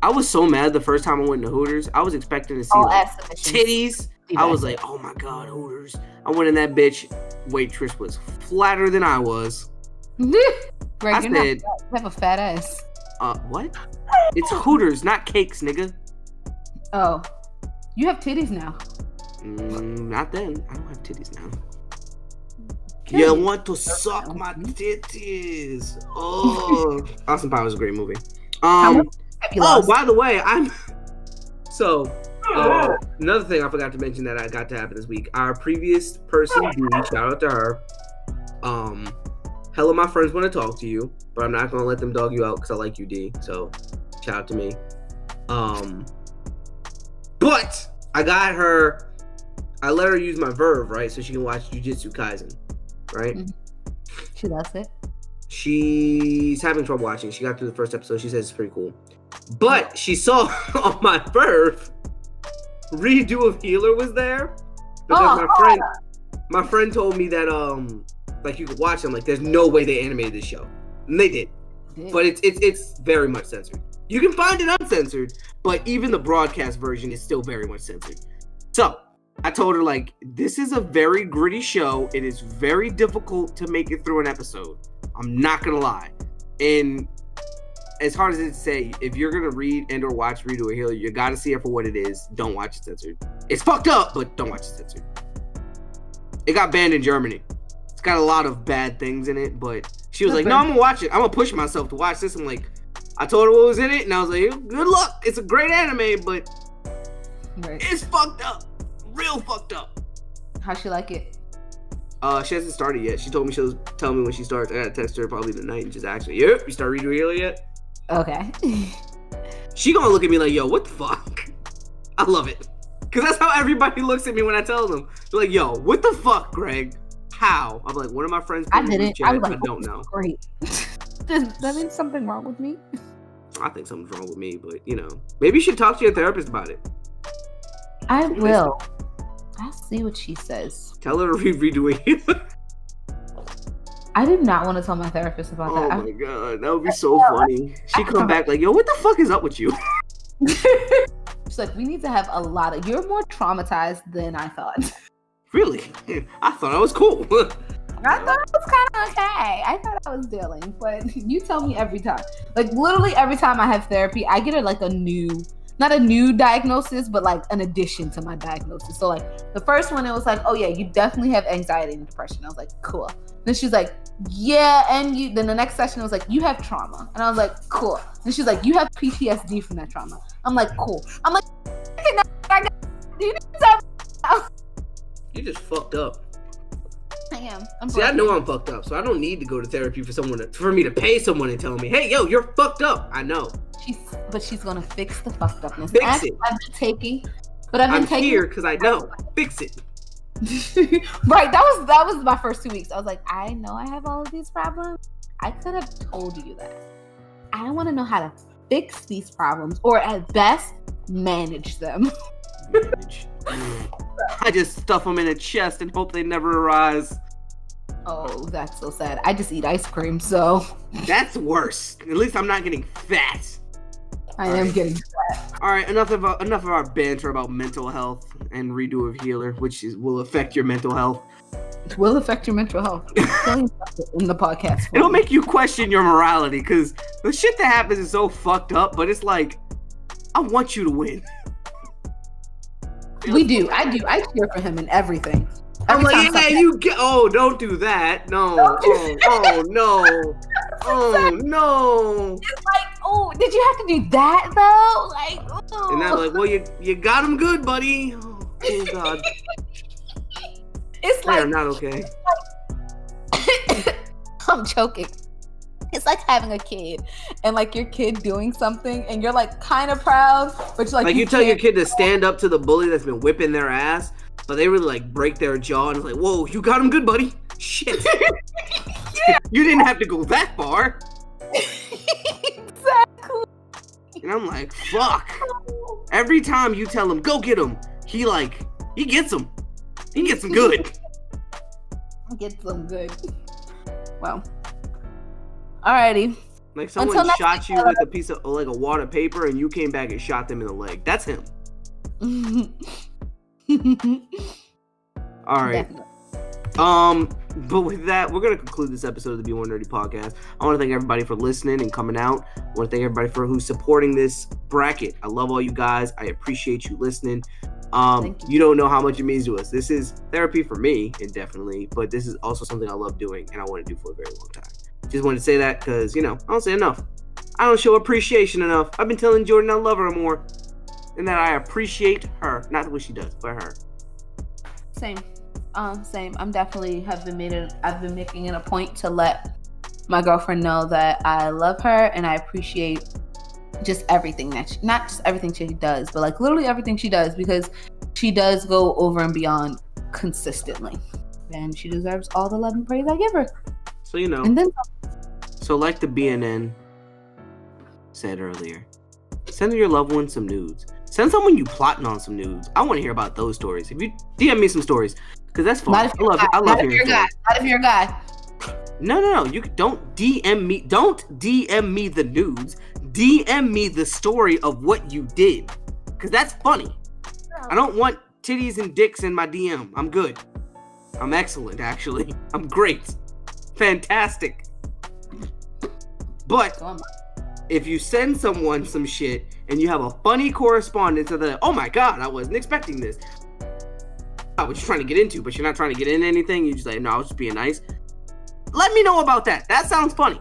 S2: I was so mad the first time I went to Hooters. I was expecting to see titties. I was like, oh my god, Hooters. I went in that bitch. Waitress was flatter than I was.
S1: Greg, I said, you have a fat ass.
S2: What? It's Hooters, not cakes, nigga.
S1: Oh. You have titties now.
S2: Not then. I don't have titties now. Okay. You want to suck my titties. Oh. Austin Powers is a great movie. By the way, another thing I forgot to mention that I got to happen this week. Our previous person, D, shout out to her. Hell of my friends want to talk to you, but I'm not going to let them dog you out because I like you, D. So, shout out to me. But I got her. I let her use my Verve, right? So she can watch Jujutsu Kaisen, right?
S1: Mm-hmm. She loves it.
S2: She's having trouble watching. She got through the first episode. She says it's pretty cool. But she saw on my Verve, redo of Healer was there. Because my friend told me that like you could watch them. Like, there's no way they animated this show. And they did. But it's very much censored. You can find it uncensored, but even the broadcast version is still very much censored. So I told her, like, this is a very gritty show. It is very difficult to make it through an episode. I'm not gonna lie. And as hard as it to say, if you're gonna read and or watch Redo or Healer, you gotta see it for what it is. Don't watch it censored. It's fucked up, but don't watch it censored. It got banned in Germany. It's got a lot of bad things in it, but she was like, no, I'm gonna watch it. I'm gonna push myself to watch this. I'm like, I told her what was in it, and I was like, good luck. It's a great anime, but it's fucked up. Real fucked up.
S1: How'd she like it?
S2: She hasn't started yet. She told me she'll tell me when she starts. I gotta text her probably tonight and just ask her, yep, you start Redo Healer yet?
S1: Okay.
S2: She gonna look at me like, yo, what the fuck? I love it. Cause that's how everybody looks at me when I tell them. They're like, yo, what the fuck, Greg? How? I'm like, one of my friends
S1: I didn't. I was like,
S2: I don't know.
S1: Great. Does that mean something wrong with me?
S2: I think something's wrong with me, but maybe you should talk to your therapist about it.
S1: I will. I'll see what she says.
S2: Tell her to Redo Healer.
S1: I did not want to tell my therapist about that.
S2: Oh my god, that would be so funny. She come back like, yo, what the fuck is up with you?
S1: She's like, we need to have a lot of. You're more traumatized than I thought.
S2: Really? I thought I was cool.
S1: I thought it was kind of okay. I thought I was dealing, but you tell me every time. Like, literally every time I have therapy, I get not a new diagnosis, but like an addition to my diagnosis. So like the first one, it was like, oh yeah, you definitely have anxiety and depression. I was like, cool. Then she's like, yeah, and you. Then the next session, it was like, you have trauma, and I was like, cool. Then she's like, you have PTSD from that trauma. I'm like, cool. I'm like, I got You need to stop.
S2: You just fucked up.
S1: I am.
S2: See, I know I'm fucked up, so I don't need to go to therapy for me to pay someone and tell me, hey, yo, you're fucked up. I know.
S1: But she's gonna fix the fucked upness.
S2: Fix it.
S1: I'm
S2: here because I know. Fix it.
S1: Right. That was my first 2 weeks. I was like, I know I have all of these problems. I could have told you that. I want to know how to fix these problems, or at best, manage them.
S2: I just stuff them in a chest and hope they never arise.
S1: Oh, that's so sad. I just eat ice cream, so
S2: that's worse. At least I'm not getting fat.
S1: I am getting fat.
S2: All right, enough of our banter about mental health and redo of healer, which will affect your mental health.
S1: It will affect your mental health. In the podcast.
S2: It'll make you question your morality, because the shit that happens is so fucked up, but it's like, I want you to win.
S1: We do. I do. I cheer for him in everything.
S2: I'm like, yeah, you get. Oh, don't do that. No. Oh no. Oh no.
S1: It's like, oh, did you have to do that though? Like, oh.
S2: And I'm like, well, you got him good, buddy. Oh God.
S1: It's like,
S2: I'm not okay.
S1: I'm joking. It's like having a kid and like your kid doing something and you're like kind of proud, but you're like
S2: you tell your kid to stand up to the bully that's been whipping their ass, but they really like break their jaw and it's like, whoa, you got him good, buddy. Shit. Yeah. You didn't have to go that far.
S1: Exactly.
S2: And I'm like, fuck. Every time you tell him, go get him, he gets him. He gets him good.
S1: Gets them good. Well. Alrighty.
S2: Like someone shot you with a piece of like a wad of paper and you came back and shot them in the leg. That's him. All right. Definitely. But with that, we're gonna conclude this episode of the Be More Nerdy podcast. I want to thank everybody for listening and coming out. I want to thank everybody for who's supporting this bracket. I love all you guys. I appreciate you listening. You don't know how much it means to us. This is therapy for me, indefinitely, but this is also something I love doing and I want to do for a very long time. Just wanted to say that because, I don't say enough. I don't show appreciation enough. I've been telling Jordan I love her more and that I appreciate her. Not what she does, but her.
S1: Same. Same. I'm definitely I've been making it a point to let my girlfriend know that I love her and I appreciate just everything not just everything she does, but like literally everything she does, because she does go over and beyond consistently. And she deserves all the love and praise I give her.
S2: So, so like the BNN said earlier, send your loved one some nudes. Send someone you plotting on some nudes. I want to hear about those stories. If you DM me some stories, because that's fun. I love hearing stories.
S1: Not if you're a guy.
S2: No. You don't DM me. Don't DM me the nudes. DM me the story of what you did, because that's funny. I don't want titties and dicks in my DM. I'm good. I'm excellent, actually. I'm great. Fantastic. But if you send someone some shit and you have a funny correspondence of the, oh my God, I wasn't expecting this. What you're trying to get into, but you're not trying to get into anything. You just like, no, I was just being nice. Let me know about that. That sounds funny.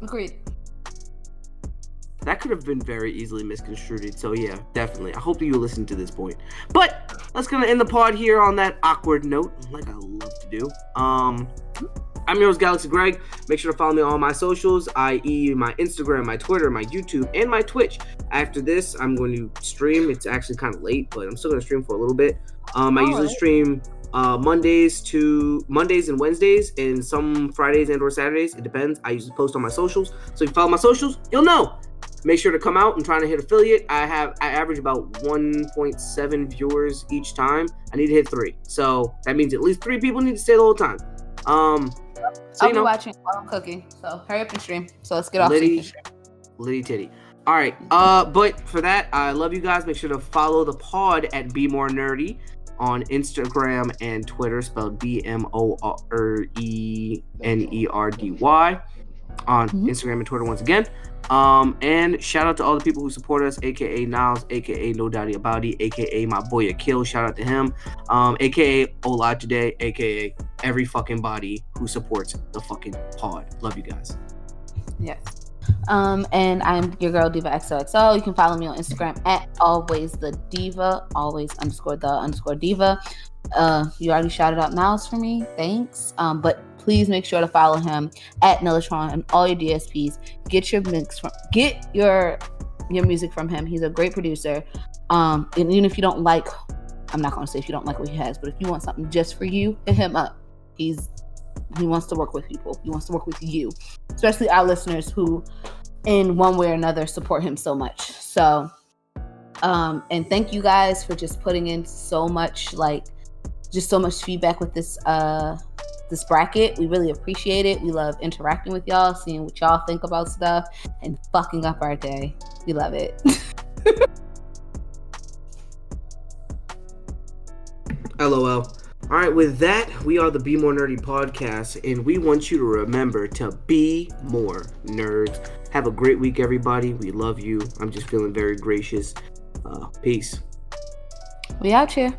S1: Agreed.
S2: That could have been very easily misconstrued. So yeah, definitely. I hope you listen to this point. But that's gonna end the pod here on that awkward note, like I love to do. I'm your host, Galaxy Greg. Make sure to follow me on all my socials, i.e. my Instagram, my Twitter, my YouTube, and my Twitch. After this, I'm going to stream. It's actually kind of late, but I'm still going to stream for a little bit. I usually stream Mondays and Wednesdays, and some Fridays and or Saturdays. It depends. I usually post on my socials. So if you follow my socials, you'll know. Make sure to come out and trying to hit affiliate. I average about 1.7 viewers each time. I need to hit 3. So that means at least 3 people need to stay the whole time.
S1: So, I'll be watching while I'm cooking. So hurry up and stream. So let's get off.
S2: Litty titty. All right. But for that, I love you guys. Make sure to follow the pod at Be More Nerdy on Instagram and Twitter, spelled BMORENERDY on Instagram and Twitter once again. And shout out to all the people who support us, aka Niles, aka No Doubt About It, aka my boy Akil, shout out to him, aka Ola today, aka every fucking body who supports the fucking pod. Love you guys.
S1: Yes. And I'm your girl Diva XOXO. You can follow me on Instagram at always the diva, always _the _diva. You already shouted out Niles for me, thanks. But please make sure to follow him at Nellatron and all your DSPs. Get your music from him. He's a great producer. And even if you don't like, I'm not gonna say if you don't like what he has, but if you want something just for you, hit him up. He wants to work with people. He wants to work with you, especially our listeners who, in one way or another, support him so much. So, and thank you guys for just putting in so much, so much feedback with this bracket. We really appreciate it. We love interacting with y'all, seeing what y'all think about stuff, and fucking up our day. We love it.
S2: LOL. All right, with that, we are the Be More Nerdy podcast, and we want you to remember to be more nerds. Have a great week, everybody. We love you. I'm just feeling very gracious. Peace.
S1: We out here.